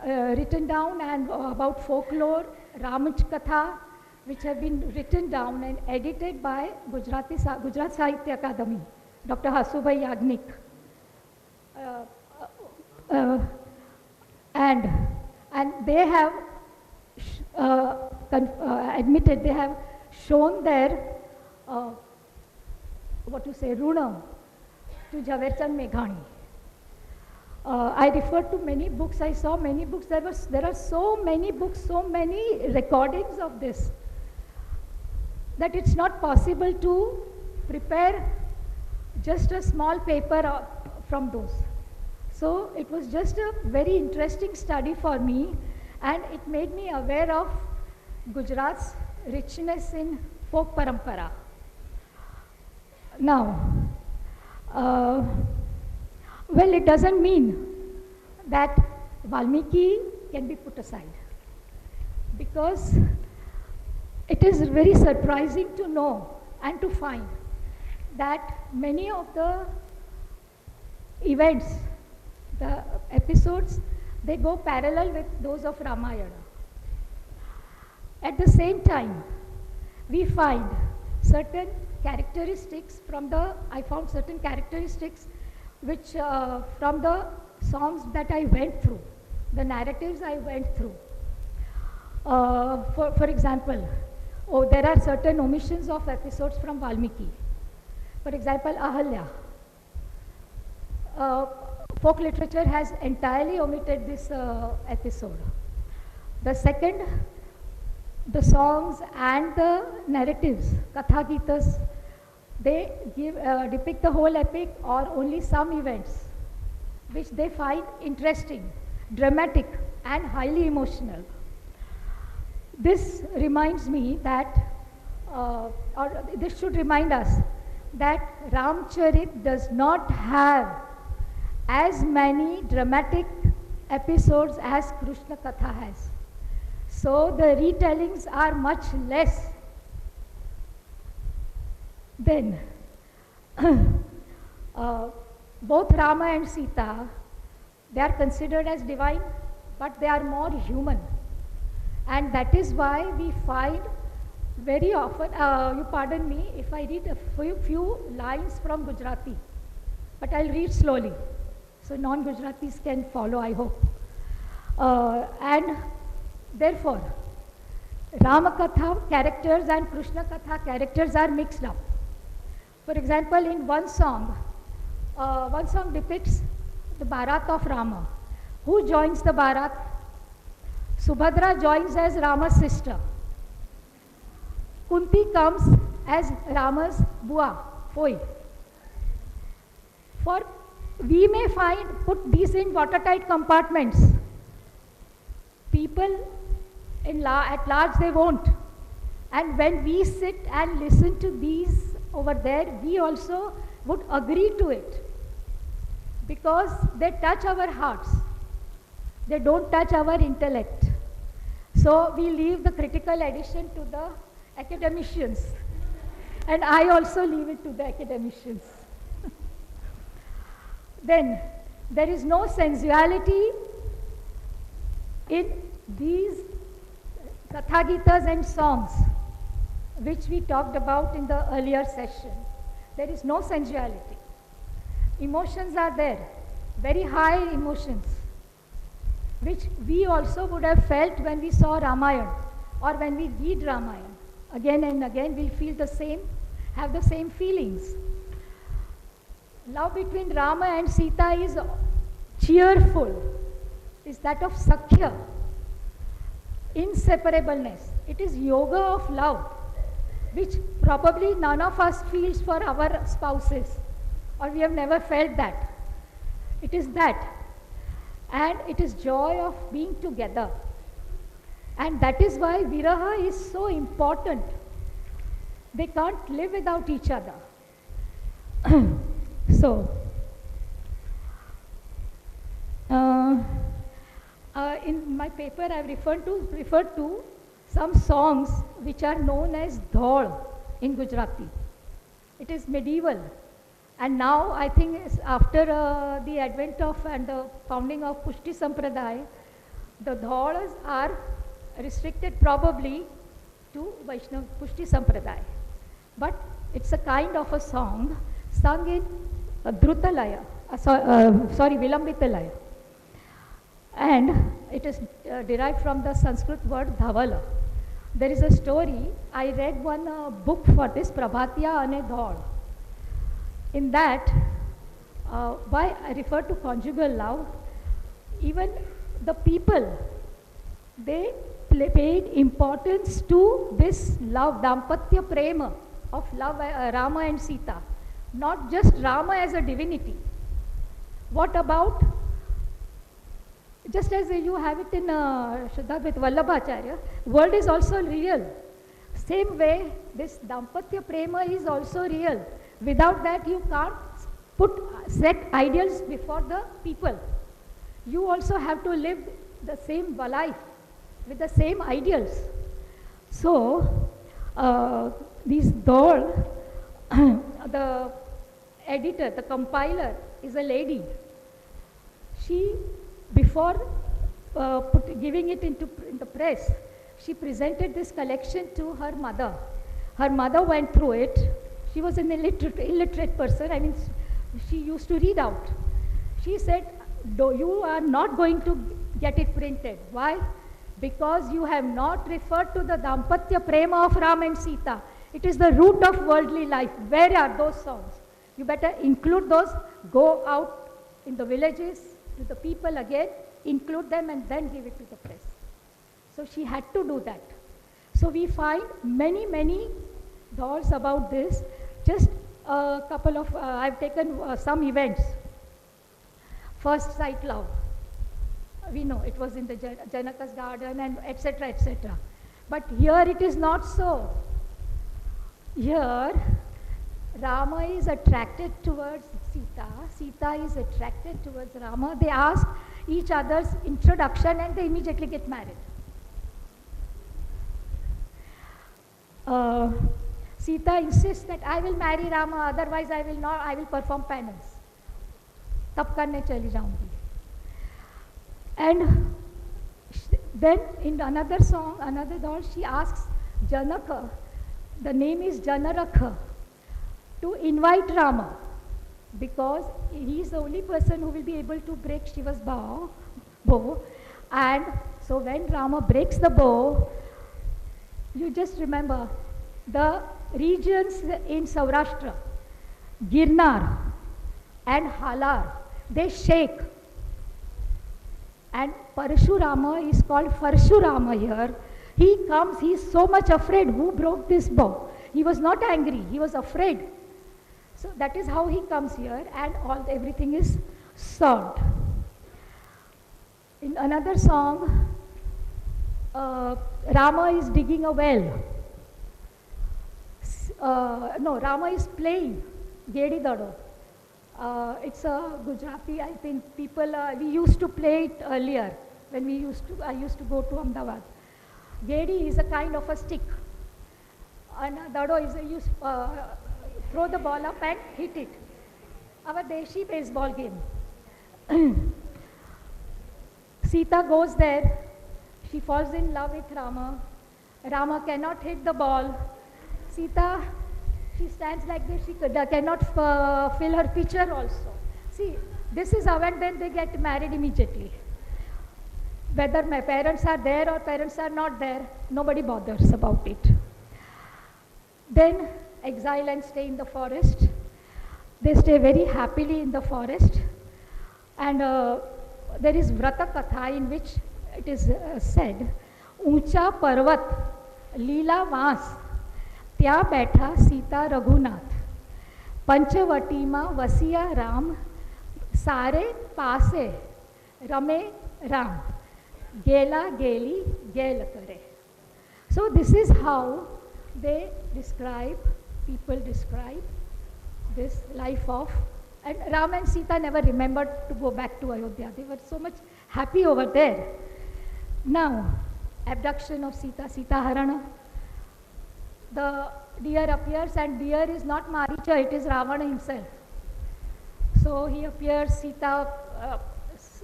written down, and about folklore, Ramanch Katha, which have been written down and edited by Gujarat Sahitya Akademi, Dr. Hasubhai Yagnik. And they have admitted, they have shown their, Runa to Jhaverchand Meghani. I referred to many books, I saw many books, there are so many books, so many recordings of this, that it's not possible to prepare just a small paper from those. So it was just a very interesting study for me, and it made me aware of Gujarat's richness in folk parampara. Now, well, it doesn't mean that Valmiki can be put aside. Because it is very surprising to know and to find that many of the events, the episodes, they go parallel with those of Ramayana. At the same time, we find certain characteristics I found certain characteristics which from the songs that I went through, the narratives I went through. For example, there are certain omissions of episodes from Valmiki. For example, Ahalya. Folk literature has entirely omitted this episode. The second, the songs and the narratives, Katha Gitas, they depict the whole epic or only some events which they find interesting, dramatic and highly emotional. This reminds me that, or this should remind us that Ramcharit does not have as many dramatic episodes as Krishna Katha has. So the retellings are much less. Then, both Rama and Sita, they are considered as divine, but they are more human. And that is why we find very often, you pardon me if I read a few lines from Gujarati, but I'll read slowly, so non-Gujaratis can follow, I hope. And therefore, Rama Katha characters and Krishna Katha characters are mixed up. For example, in one song depicts the Bharat of Rama. Who joins the Bharat? Subhadra joins as Rama's sister. Kunti comes as Rama's bua, foi. For we may put these in watertight compartments. People at large, they won't. And when we sit and listen to these over there, we also would agree to it, because they touch our hearts. They don't touch our intellect. So we leave the critical addition to the academicians. And I also leave it to the academicians. Then, there is no sensuality in these Katha Gitas and songs, which we talked about in the earlier session. There is no sensuality. Emotions are there, very high emotions, which we also would have felt when we saw Ramayana or when we read Ramayana. Again and again, we'll feel the same, have the same feelings. Love between Rama and Sita is cheerful, is that of Sakhya, inseparableness. It is yoga of love, which probably none of us feels for our spouses, or we have never felt that. It is that. And it is joy of being together. And that is why Viraha is so important. They can't live without each other. So, in my paper I have referred to some songs which are known as Dhol in Gujarati. It is medieval. And now I think after the advent of and the founding of Pushti Sampradaya, the Dholas are restricted probably to Vaishnava Pushti Sampradaya. But it's a kind of a song sung in Dhrutalaya, Vilambitalaya. And it is derived from the Sanskrit word Dhavala. There is a story, I read one book for this, Prabhatya Ane Dhol. In that, why I refer to conjugal love, even the people, they paid importance to this love, Dampatya Prema of love, Rama and Sita. Not just Rama as a divinity. What about, just as you have it in Shraddha with Vallabhacharya, world is also real. Same way, this Dampatya Prema is also real. Without that, you can't set ideals before the people. You also have to live the same life, with the same ideals. So, these doll, the editor, the compiler is a lady. She, before giving it in the press, she presented this collection to her mother. Her mother went through it. She was an illiterate person. I mean, she used to read out. She said, you are not going to get it printed. Why? Because you have not referred to the Dampatya Prema of Ram and Sita. It is the root of worldly life. Where are those songs? You better include those, go out in the villages, to the people again, include them and then give it to the press. So she had to do that. So we find many, many dolls about this. Just a couple of, I've taken some events. First Sight Love. We know it was in the Janaka's garden and etc., etc. But here it is not so. Here, Rama is attracted towards Sita. Sita is attracted towards Rama. They ask each other's introduction and they immediately get married. Sita insists that I will marry Rama, otherwise I will not. I will perform penance. Tap karne chali jaungi. And then in another song, another doll, she asks Janaka, the name is Janarakha, to invite Rama, because he is the only person who will be able to break Shiva's bow. And so when Rama breaks the bow, you just remember the regions in Saurashtra, Girnar and Halar, they shake. And Parashurama is called Farshurama here. He comes, he is so much afraid. Who broke this bow? He was not angry, he was afraid. So that is how he comes here, and everything is solved. In another song, Rama is digging a well. Rama is playing Gedi Dado. It's a Gujarati, I think people, we used to play it earlier when I used to go to Ahmedabad. Gedi is a kind of a stick. And Dado is you throw the ball up and hit it. Our Deshi baseball game. Sita goes there. She falls in love with Rama. Rama cannot hit the ball. Sita, she stands like this. She cannot fill her pitcher also. See, this is how, and then they get married immediately. Whether my parents are there or parents are not there, nobody bothers about it. Then exile and stay in the forest. They stay very happily in the forest. And there is Vrata Katha in which it is said, Uncha Parvat, Leela Vas, Tya Betha Sita Raghunath, Panchavatima Vasiya Ram, Sare Pase, Rame Ram, Gela Geli Gel Kare. So this is how they describe, people describe this life of, and Ram and Sita never remembered to go back to Ayodhya. They were so much happy over there. Now, abduction of Sita, Sita Harana. The deer appears, and deer is not Maricha, it is Ravana himself. So he appears, Sita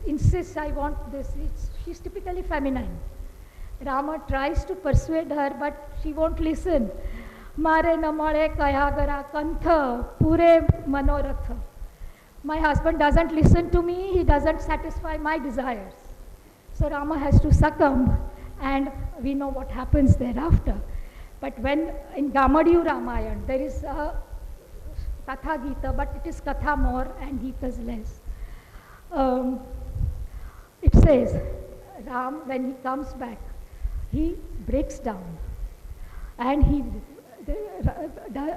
insists, I want this. She's typically feminine. Rama tries to persuade her, but she won't listen. Mare namale kayagara kantha pure manoratha. My husband doesn't listen to me, he doesn't satisfy my desires. So Rama has to succumb, and we know what happens thereafter. But when in Gamadiyu Ramayana, there is a Katha Gita, but it is Katha more and Gita's less. It says, Ram, when he comes back, he breaks down and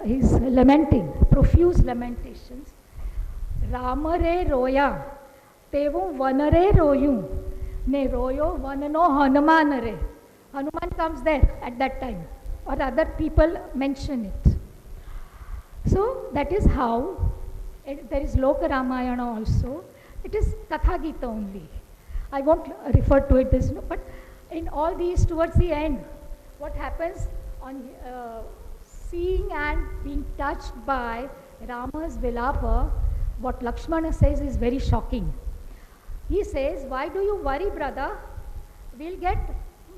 he's lamenting, profuse lamentations. Ramare roya, tevu vanare royu, ne royo vanano Hanumanare. Hanuman comes there at that time, or other people mention it. So that is how, there is Loka Ramayana also. It is Katha Gita only. I won't refer to it this, but in all these towards the end, what happens on seeing and being touched by Rama's Vilapa, what Lakshmana says is very shocking. He says, why do you worry, brother? We'll get,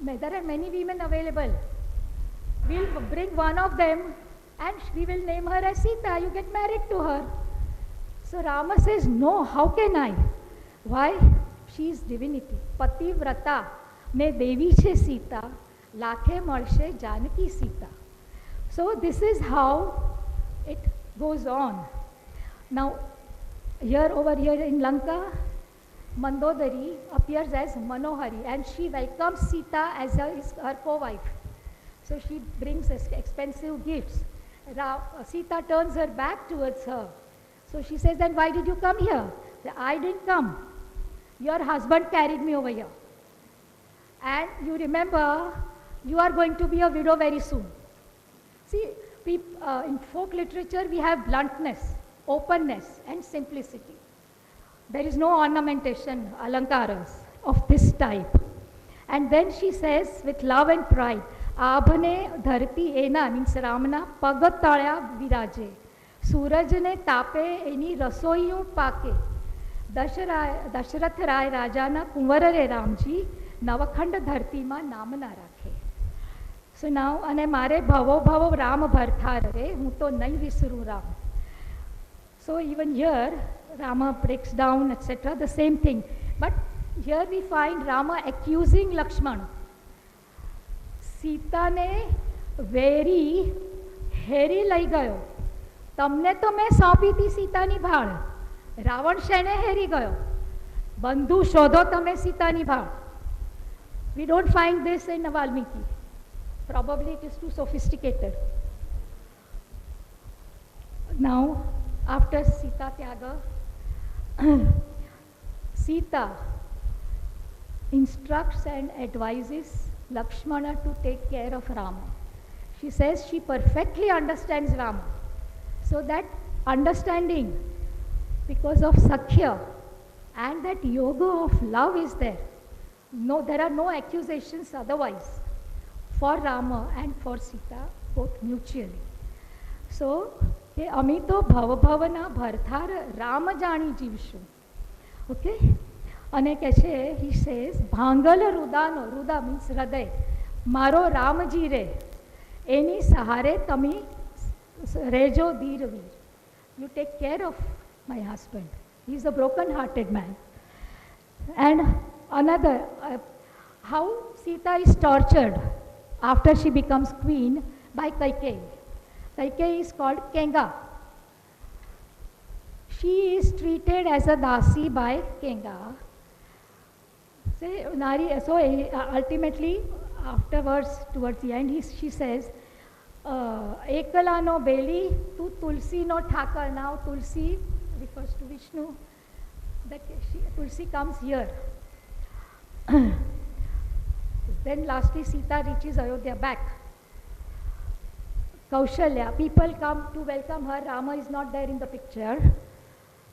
there are many women available. We'll bring one of them and we will name her as Sita. You get married to her. So Rama says, no, how can I? Why? She is divinity. Pati Vrata, me Devi che Sita, lakhe malshe Janaki Sita. So this is how it goes on. Now, over here in Lanka, Mandodari appears as Manohari and she welcomes Sita as her co-wife. So she brings expensive gifts. Sita turns her back towards her. So she says, then why did you come here? I didn't come. Your husband carried me over here. And you remember, you are going to be a widow very soon. See, in folk literature, we have bluntness, openness, and simplicity. There is no ornamentation, alankaras of this type. And then she says, with love and pride, Abhane dharti ena, means Ramana, pagat talya viraje. Surajne tape eni rasoiyu pake. Dasharath Rai Rajana Kunvarare Ramji, Navakhand dharti ma namana rakhe. So now, ane mare bhavo bhavo Ram bharthare, hu to nahi visuru Ram. So even here, Rama breaks down, etc., the same thing. But here we find Rama accusing Lakshmana. Sita ne very hairy lai gayo. Tamne to main saupi thi Sita ni bhal. Ravan shene hairy gayo. Bandhu shodho tame Sita ni bhal. We don't find this in Valmiki. Probably it is too sophisticated. Now, after Sita Tyaga, Sita instructs and advises Lakshmana to take care of Rama. She says she perfectly understands Rama. So that understanding, because of Sakhya and that yoga of love is there. No, there are no accusations otherwise for Rama and for Sita, both mutually. So, કે અમે તો ભવભવના ભરથાર રામ જાણી જીવશું. Okay, અને કહે છે, he says, ભાંગલ રુદાનો, ruda means હૃદય, મારો રામજી રે, એની સહારે તમે રેજો ધીરવીર. You take care of my husband. He is a broken-hearted man. And another, how Sita is tortured after she becomes queen by Kaikeyi. Kaikeyi is called Kenga. She is treated as a dasi by Kenga. So ultimately, afterwards, towards the end, she says, Ekala no beli, tu tulsi no thakar. Now Tulsi refers to Vishnu. That Tulsi comes here. Then lastly, Sita reaches Ayodhya back. Kaushalya, people come to welcome her. Rama is not there in the picture.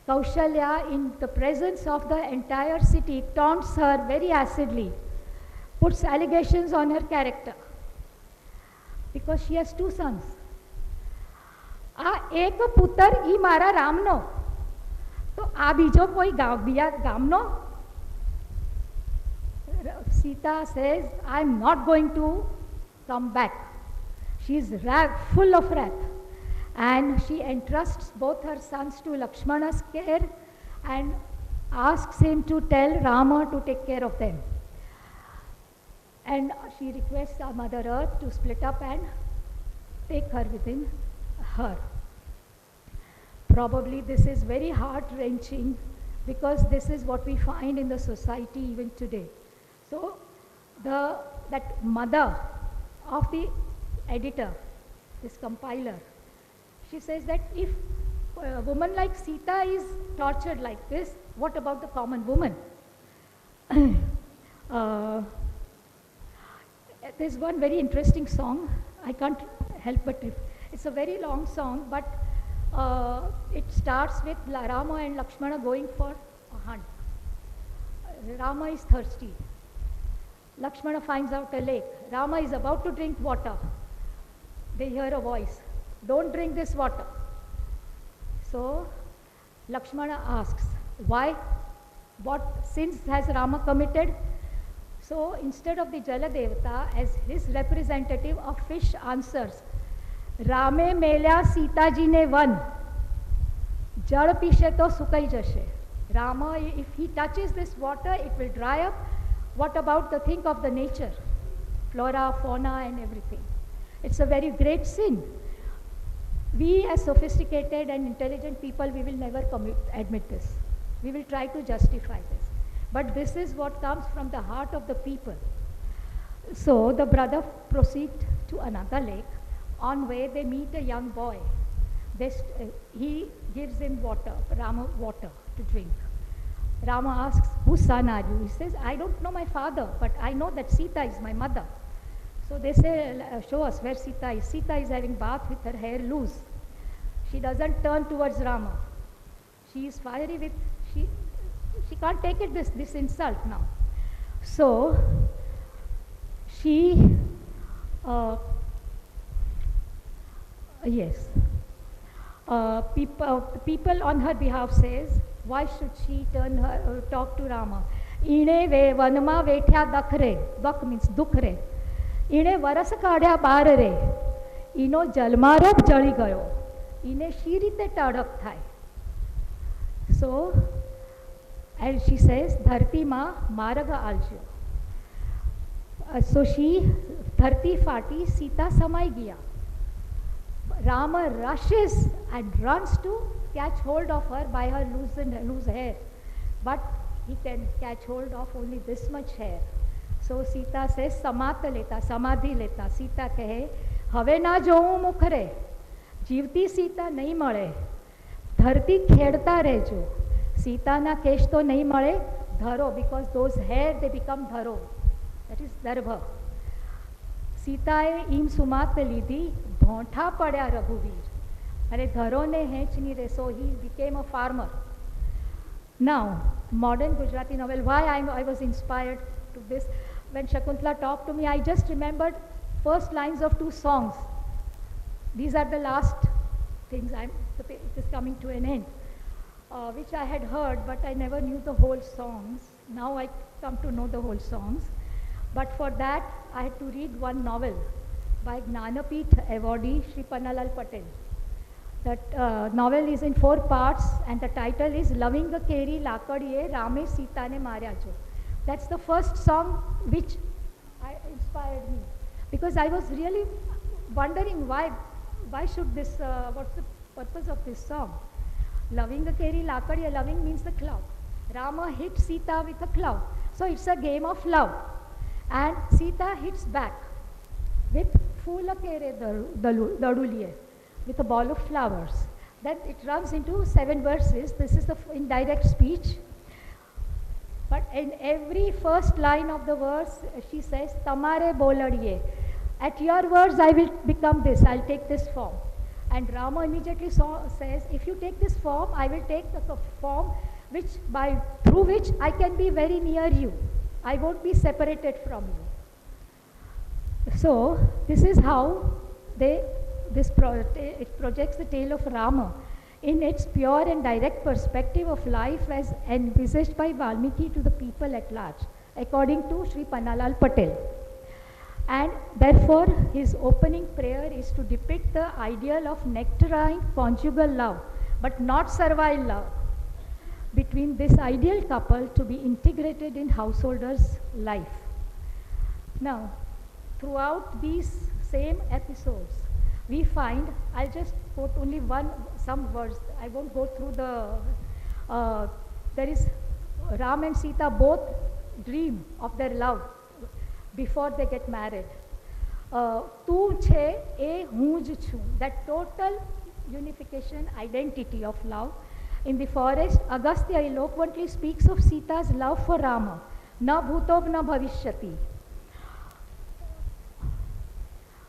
Kaushalya, in the presence of the entire city, taunts her very acidly, puts allegations on her character, because she has two sons. આ એક પુત્ર ઈ મારા રામનો, તો આ બીજો કોઈ ગામનો? Sita says, I am not going to come back. She is full of wrath, and she entrusts both her sons to Lakshmana's care and asks him to tell Rama to take care of them. And she requests our Mother Earth to split up and take her within her. Probably this is very heart-wrenching, because this is what we find in the society even today. So that mother of the editor, this compiler, she says that if a woman like Sita is tortured like this, what about the common woman? There's one very interesting song. I can't help but it's a very long song, but it starts with Rama and Lakshmana going for a hunt. Rama is thirsty. Lakshmana finds out a lake. Rama is about to drink water. They hear a voice, don't drink this water. So Lakshmana asks, why? What sins has Rama committed? So instead of the Jala Devata, as his representative of fish answers, Rame melya Sitaji one. Jal pishe to sukai jashe. Rama, if he touches this water, it will dry up. What about the thing of the nature? Flora, fauna and everything. It's a very great sin. We as sophisticated and intelligent people, we will never admit this. We will try to justify this. But this is what comes from the heart of the people. So the brother proceeds to another lake. On way they meet a young boy. He gives him water, Rama water to drink. Rama asks, whose son are you? He says, I don't know my father, but I know that Sita is my mother. So they say, show us where Sita is. Sita is having bath with her hair loose. She doesn't turn towards Rama. She is fiery with, she can't take it, this insult now. So she, people on her behalf says, why should she talk to Rama? Ine ve vanma vetya dakhre. Dak means dukhre. Ine varas kadya barre. Ino jalmarab jali gayo. Ine shirite tadak thai. So, and she says, Dharti ma maraga aljo. So she, Dharti fati, Sita samai gaya. Rama rushes and runs to catch hold of her by her loose hair. But he can catch hold of only this much hair. So Sita says, Samata leta, samadhi leta. Sita kahe, have na joun mukhre. Jivti Sita nahi male. Dharti khedta rejo. Sita na kesh to nahi male. Dharo, because those hair, they become dharo. That is darbha. Sitae im sumat lidhi, dhonta padya Raghuvir. Are dharo ne hench ni re, so he became a farmer. Now, modern Gujarati novel, why I was inspired to this. When Shakuntala talked to me, I just remembered first lines of two songs. These are the last things, it is coming to an end, which I had heard, but I never knew the whole songs. Now I come to know the whole songs. But for that, I had to read one novel by Gnanapith awardee Shri Pannalal Patel. That novel is in 4 parts, and the title is Loving the Keri Lakadiye Rame Sita ne Marya Jo. That's the first song which inspired me, because I was really wondering why should this, what's the purpose of this song? Loving the Keri Lakadiye, loving means the cloud. Rama hit Sita with a cloud. So it's a game of love. And Sita hits back with Phula Kere Daduliye, with a ball of flowers. Then it runs into 7 verses. This is the indirect speech. But in every first line of the verse, she says, Tamare boladiye. At your words, I will become this. I'll take this form. And Rama immediately says, if you take this form, I will take the form through which I can be very near you. I won't be separated from you. So this is how it projects the tale of Rama in its pure and direct perspective of life as envisaged by Valmiki to the people at large, according to Sri Pannalal Patel. And therefore, his opening prayer is to depict the ideal of nectarine conjugal love, but not servile love, between this ideal couple to be integrated in householders' life. Now, throughout these same episodes, we find, I'll just quote only some words, I won't go through there is Ram and Sita both dream of their love before they get married. Tu che e huj chu, that total unification identity of love. In the forest, Agastya eloquently speaks of Sita's love for Rama. Na bhutov na bhavishyati.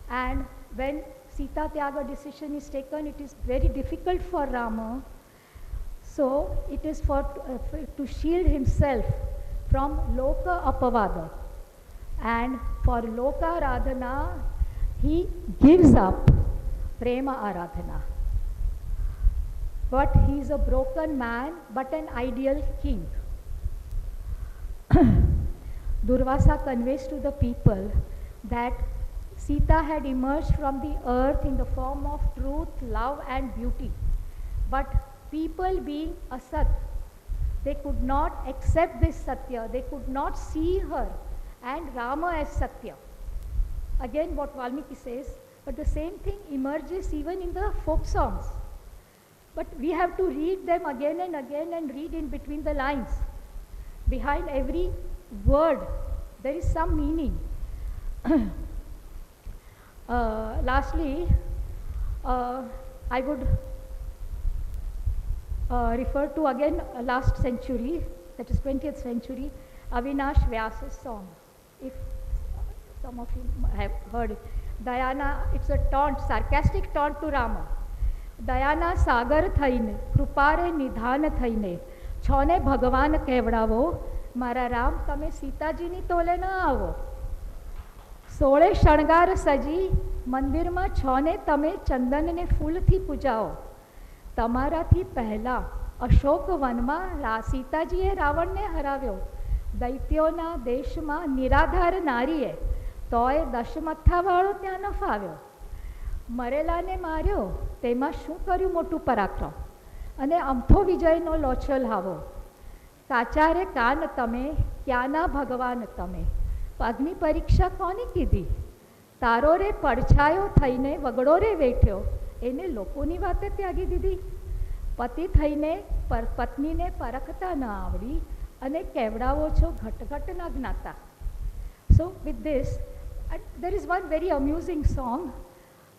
And when Sita Tyaga decision is taken, it is very difficult for Rama. So it is to shield himself from Loka Apavada. And for Loka Aradhana, he gives up Prema Aradhana. But he is a broken man, but an ideal king. Durvasa conveys to the people that Sita had emerged from the earth in the form of truth, love and beauty. But people being asat, they could not accept this Satya, they could not see her and Rama as Satya. Again what Valmiki says, but the same thing emerges even in the folk songs. But we have to read them again and read in between the lines. Behind every word, there is some meaning. Lastly, I would refer to again last century, that is 20th century, Avinash Vyasa's song. If some of you have heard it. Dayana, it's a taunt, sarcastic taunt to Rama. Dayana sagar thaine, krupare nidhan thaine, છોને ભગવાન કહેવડાવો મારા રામ તમે સીતાજીની તોલે ન આવો. 16 શણગાર સજી મંદિરમાં છોને તમે ચંદનને ફૂલથી પૂજાઓ. તમારાથી પહેલાં અશોક વનમાં સીતાજીએ રાવણને હરાવ્યો. દૈત્યોના દેશમાં નિરાધાર નારીએ તોય દશમથાવાળો ત્યાં ન ફાવ્યો. મરેલાને માર્યો તેમાં શું કર્યું મોટું પરાક્રમ અને અમથો વિજયનો લોચો લાવો. કાચારે કાન તમે ક્યાંના ભગવાન તમે. અગ્નિ પરીક્ષા કોની કીધી? તારો રે પડછાયો થઈને વગડો રે વેઠ્યો એને લોકોની વાતે ત્યાગી દીધી. પતિ થઈને પત્નીને પરખતા ન આવડી અને કેવડાવો છો ઘટઘટ ના જ્ઞાતા. So with this, there is one very amusing song,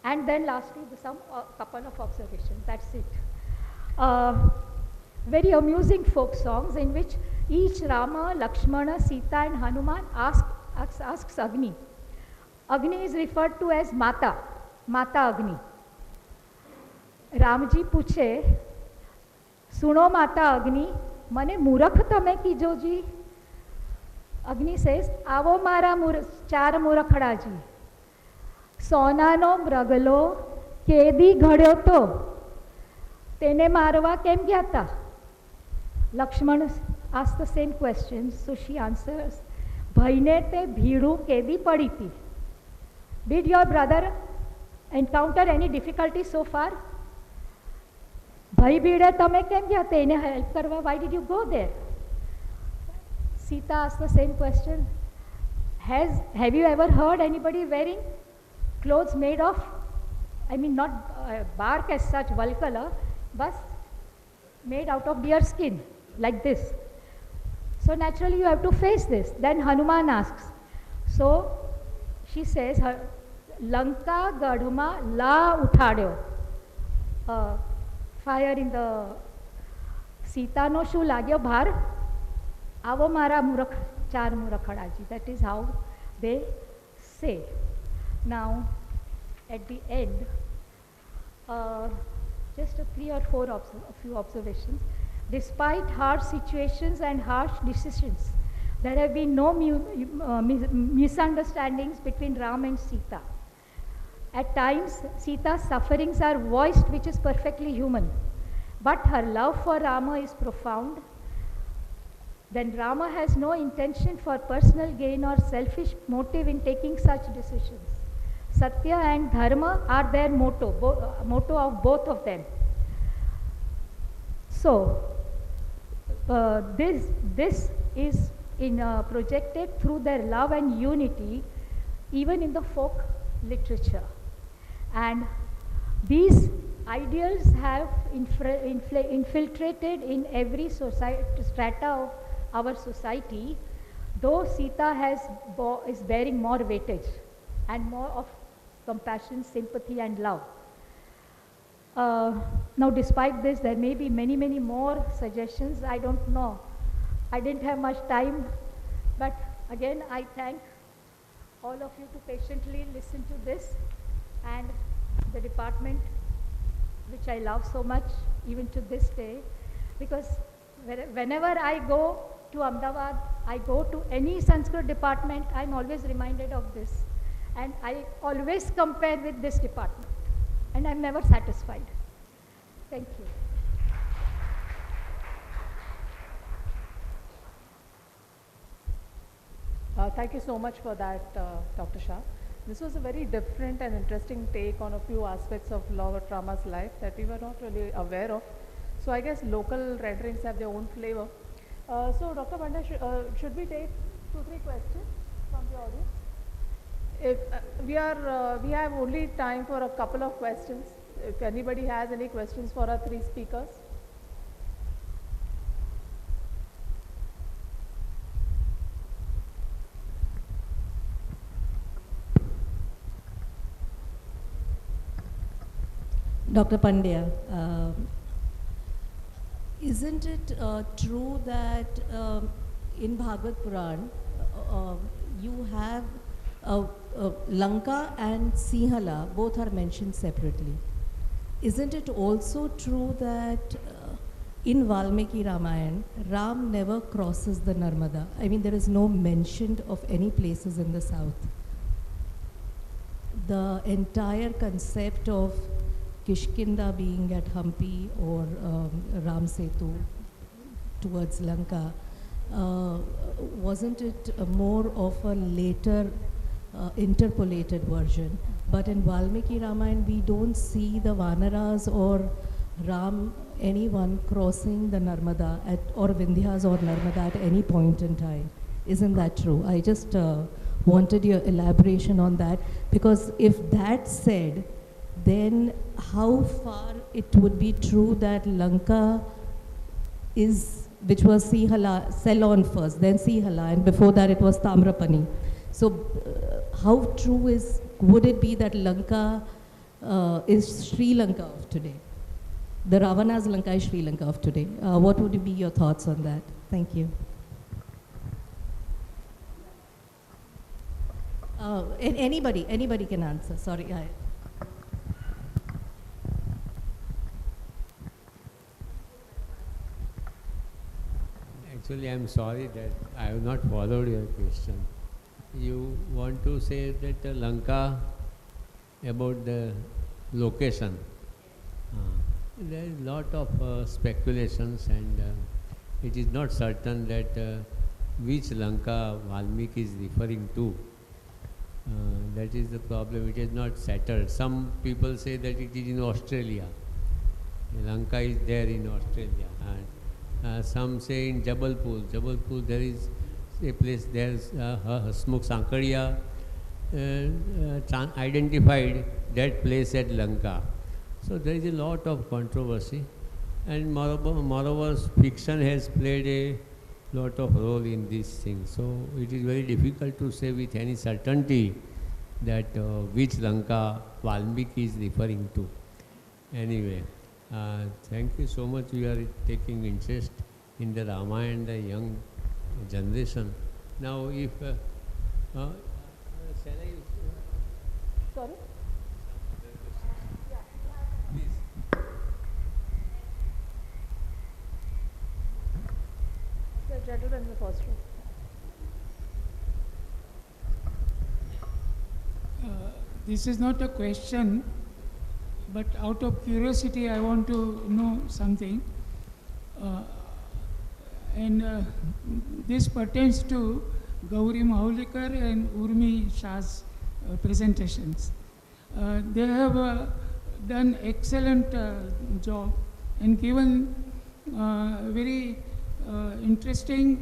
and then lastly some couple of observations. That's it. Very amusing folk songs in which each Rama, Lakshmana, Sita and Hanuman asks Agni. Agni is referred to as Mata, Mata Agni. Ramji પૂછે, સુણો માતા અગ્નિ, મને મૂરખ તમે કીજોજી. અગ્નિ says, આવો મારા ચાર મૂરખડાજી. સોનાનો મૃગલો કેદી ઘડ્યો તો તેને મારવા કેમ ગયા તા? Lakshmana asks the same question, so she answers, ભાઈને તે ભીડું કેદી પડી તી? Did your brother encounter any difficulty so far? ભાઈ ભીડે તમે કેમ ગયા તા એને હેલ્પ કરવા? Why did you go there? Sita asks the same question. Have you ever heard anybody wearing clothes made of, I mean not bark as such, valkala, but made out of deer skin, like this? So naturally you have to face this. Then Hanuman asks. So she says, Lanka gadhma la uthadyo. Fire in the Sita no shu lagyo bhar, avo mara murakh char murakhadaji. That is how they say. Now at the end, just a few observations. Despite harsh situations and harsh decisions, there have been no misunderstandings between Ram and Sita. At times, Sita's sufferings are voiced, which is perfectly human. But her love for Rama is profound. Then Rama has no intention for personal gain or selfish motive in taking such decisions. Satya and Dharma are their motto of both of them. So, this is projected through their love and unity, even in the folk literature. And these ideals have infiltrated in every strata of our society, though Sita is bearing more weightage and more of compassion, sympathy and love. Now despite this, there may be many more suggestions. I don't know. I didn't have much time, but again I thank all of you to patiently listen to this, and the department which I love so much even to this day, because whenever I go to Ahmedabad, I go to any Sanskrit department, I'm always reminded of this. And I always compare with this department. And I'm never satisfied. Thank you. Thank you so much for that, Dr. Shah. This was a very different and interesting take on a few aspects of Lord Rama's life that we were not really aware of. So I guess local renderings have their own flavor. So Dr. Pandey, should we take 2-3 questions from the audience? If we have only time for a couple of questions. If anybody has any questions for our 3 speakers. Dr. Pandya, isn't it true that in Bhagavad Puran you have Lanka and Sinhala, both are mentioned separately? Isn't it also true that in Valmiki Ramayana, Ram never crosses the Narmada? I mean, there is no mention of any places in the south. The entire concept of Kishkinda being at Hampi or Ram Setu towards Lanka, wasn't it more of a later interpolated version? But in Valmiki Ramayana, we don't see the Vanaras or Ram, anyone crossing the Narmada or Vindhyas or Narmada at any point in time. Isn't that true? I just wanted your elaboration on that, because if that's said, then how far it would be true that Lanka is, which was Sinhala, Ceylon first, then Sinhala, and before that it was Tamrapani. So how true would it be that Lanka is Sri Lanka of today? The Ravana's Lanka is Sri Lanka of today. What would be your thoughts on that? Thank you. Anybody can answer. Sorry. Actually, I'm sorry that I have not followed your question. You want to say that Lanka, about the location. There is a lot of speculations, and it is not certain that which Lanka Valmiki is referring to. That is the problem. It is not settled. Some people say that it is in Australia. Lanka is there in Australia. And some say in Jabalpur. Jabalpur, there is a place, there is Hasmukh Sankaria identified that place at Lanka. So there is a lot of controversy, and moreover fiction has played a lot of role in these things. So it is very difficult to say with any certainty that which Lanka Valmiki is referring to. Anyway, thank you so much. You are taking interest in the Ramayana and the young generation. Now, if shall I? Sorry? Please. The gentleman in the first row. This is not a question, but out of curiosity, I want to know something. This pertains to Gauri Mahulikar and Urmi Shah's presentations. They have done excellent job and given very interesting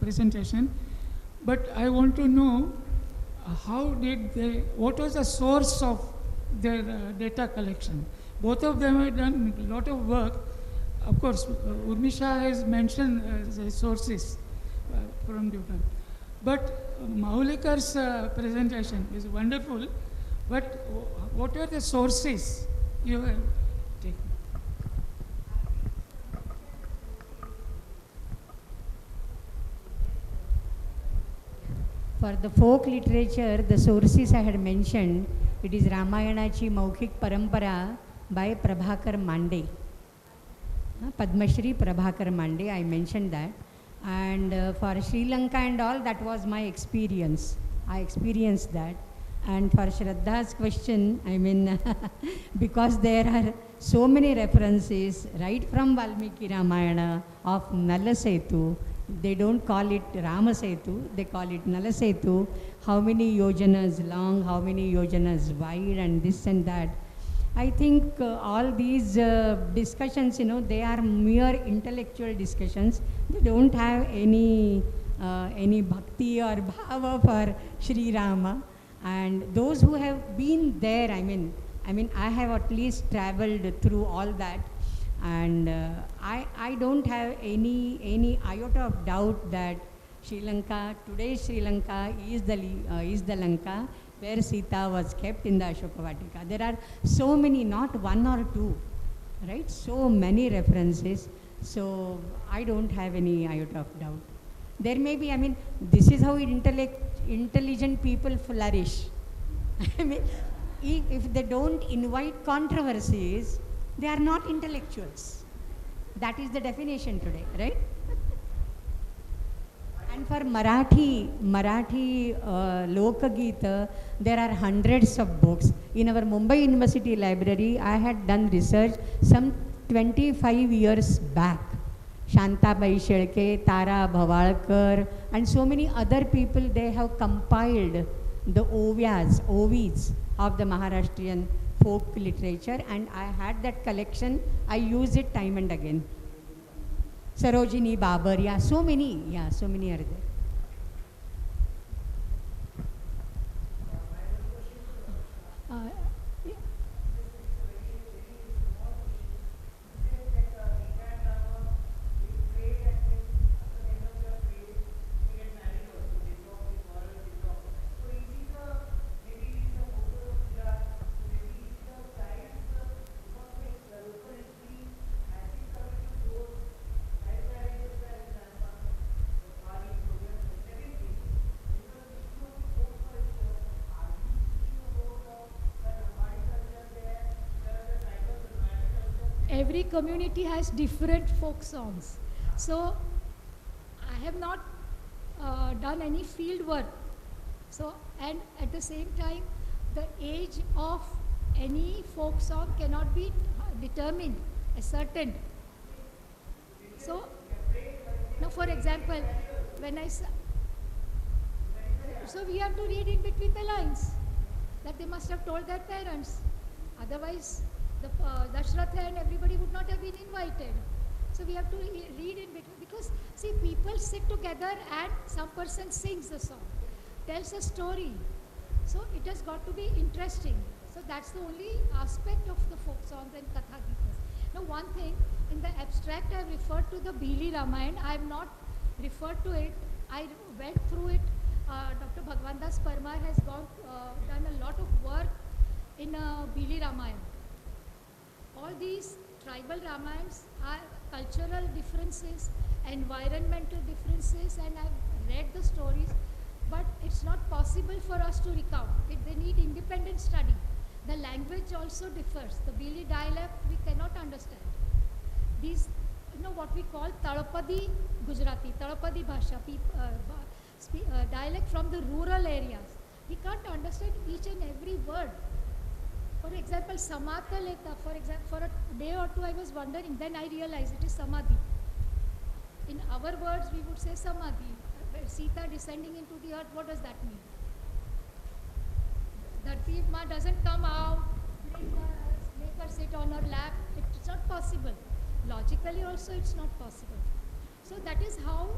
presentation. But I want to know what was the source of their data collection? Both of them have done a lot of work. Of course, Urmi Shah has mentioned the sources from different. But Mahulikar's presentation is wonderful. But what are the sources you have taken? For the folk literature, the sources I had mentioned, it is Ramayanachi Maukhik Parampara by Prabhakar Mande. Padma Shri Prabhakar Mande, I mentioned that. And for Sri Lanka and all, that was my experience. I experienced that. And for Shraddha's question, I mean, because there are so many references right from Valmiki Ramayana of Nala Setu. They don't call it Rama Setu, they call it Nala Setu. How many yojanas long, how many yojanas wide, and this and that. I think all these discussions, they are mere intellectual discussions. They don't have any bhakti or bhava for Sri Rama. And those who have been there, I mean, I have at least traveled through all that, and I don't have any iota of doubt that Sri Lanka, today's Sri Lanka is the Lanka where Sita was kept in the Ashoka Vatika. There are so many, not one or two, right? So many references. So I don't have any iota of doubt. There may be, I mean, this is how intelligent people flourish. I mean, if they don't invite controversies, they are not intellectuals. That is the definition today, right? And for Marathi Lokagita, there are hundreds of books. In our Mumbai University library, I had done research some 25 years back. Shantabai Shelke, Tara Bhavalkar, and so many other people, they have compiled the ovids of the Maharashtrian folk literature, and I had that collection. I use it time and again. Sarojini Babar, so many are there. Every community has different folk songs. So I have not done any field work. So, and at the same time, the age of any folk song cannot be determined, ascertained. So, now for example, so we have to read in between the lines that they must have told their parents. Otherwise, the Dashratha and everybody would not have been invited. So we have to read in between, because see, people sit together and some person sings the song, tells a story. So it has got to be interesting. So that's the only aspect of the folk songs and Katha Gitas. Now one thing, in the abstract I have referred to the Bili Ramayana. I have not referred to it. I went through it. Dr. Bhagwan Das Parmar has done a lot of work in Bili Ramayana. All these tribal Ramayans are cultural differences, environmental differences, and I've read the stories, but it's not possible for us to recount. They need independent study. The language also differs. The Bili dialect we cannot understand. These, what we call Talapadi Gujarati, Talapadi Bhasha, dialect from the rural areas. We can't understand each and every word. For example, Samatha Leta, for example, for a day or two I was wondering, then I realized it is Samadhi. In our words, we would say Samadhi. Sita descending into the earth, what does that mean? Dharti Ma doesn't come out, make her sit on her lap. It's not possible. Logically also it's not possible. So that is how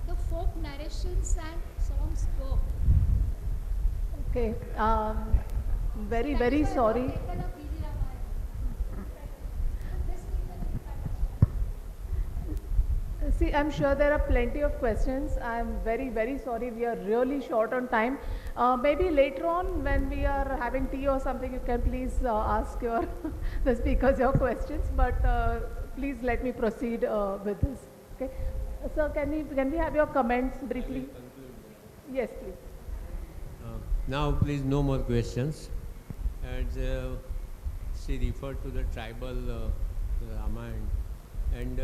the folk narrations and songs go. Okay. Very sorry. See, I'm sure there are plenty of questions. I'm very sorry. We are really short on time. Maybe later on when we are having tea or something, you can please ask the speakers your questions. But please let me proceed with this. Okay. Sir, can we have your comments briefly? Yes, please. Now, please, no more questions. And she referred to the tribal Ramayana. And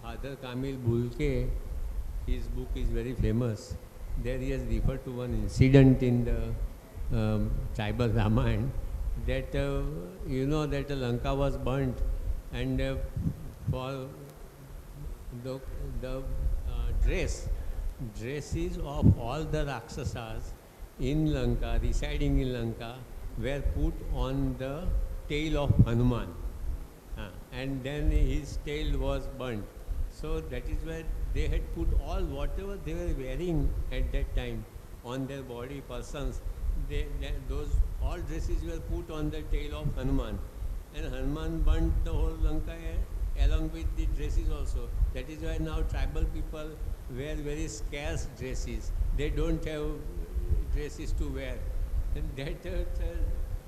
Father Kamil Bulke, his book is very famous. There he has referred to one incident in the tribal Ramayana that that Lanka was burnt, and for the dresses of all the Rakshasas in Lanka, residing in Lanka, were put on the tail of Hanuman. And then his tail was burnt. So that is where they had put all whatever they were wearing at that time on their body, persons. Those all dresses were put on the tail of Hanuman. And Hanuman burnt the whole Lanka along with the dresses also. That is why now tribal people wear very scarce dresses. They don't have dresses to wear. And that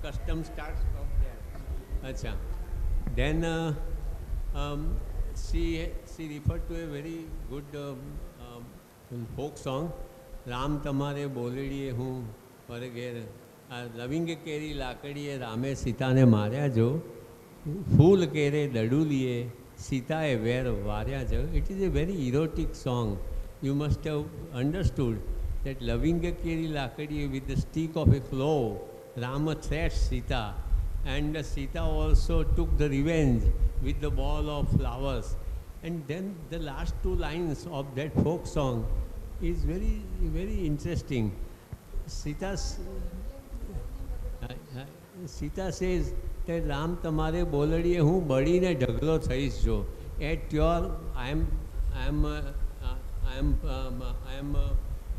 custom starts from there. Acha. Then she referred to a very good folk song, Ram Tamare Bolediye Hun Paragher. Lavinge Keri Lakadiye Rame Sita ne Marya Jo, Fool Kere Daduliye Sita e Ver Varya Jo. It is a very erotic song. You must have understood that Lavinge Keri Lakadiye, with the stick of a plow, Rama thrashed Sita. And Sita also took the revenge with the ball of flowers. And then the last two lines of that folk song is very, very interesting. Sita says that Ram tamare boladiye hu badine ढगलो थईस जो. At your, I am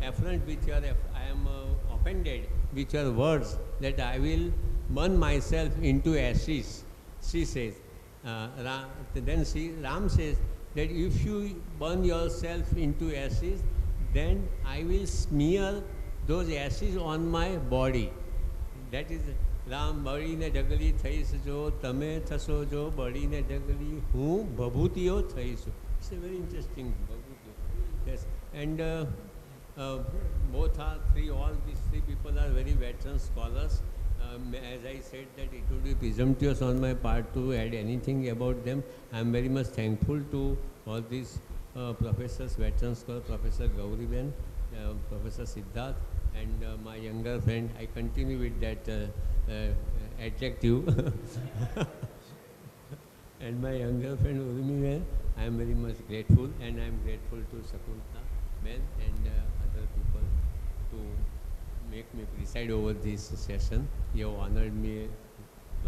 affront with your, I am offended with your words that I will burn myself into ashes, she says. Then Ram says that if you burn yourself into ashes, then I will smear those ashes on my body. That is Ram, બળીને ઢગલી થઈશ જો તમે થશો જો બળીને ઢગલી હું ભભૂતિઓ થઈશું. It's a very interesting ભભૂતિઓ. Yes, and both are all these three people are very veteran scholars. As I said that it would be presumptuous on my part to add anything about them. I am very much thankful to all these professors, veteran scholars, Professor Gauriben, Professor Siddharth, and my younger friend. I continue with that adjective. And my younger friend Urmi, I am very much grateful, and I am grateful to Sakunta men and other people to make me preside over this session. You have honored me a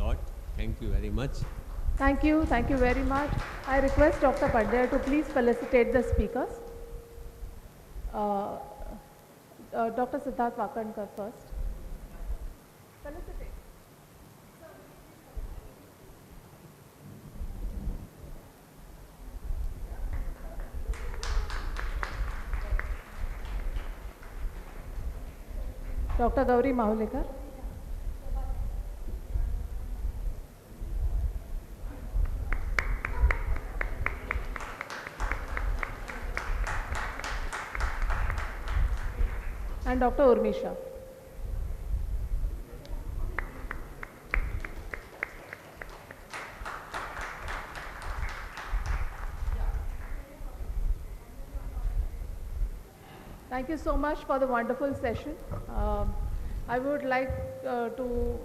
lot. Thank you very much. Thank you very much. I request Dr. Pandya to please felicitate the speakers. Dr. Siddharth Wakankar first. Felicitate. Dr. Gauri Mahulekar. And Dr. Urmisha. Thank you so much for the wonderful session. I would like to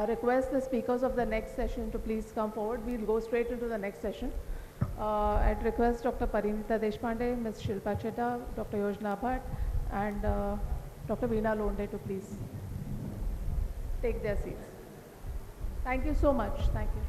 request the speakers of the next session to please come forward. We'll go straight into the next session. I'd request Dr. Parinita Deshpande, Ms. Shilpa Chedda, Dr. Yojna Bhatt, and Dr. Veena Londe to please take their seats. Thank you so much. Thank you.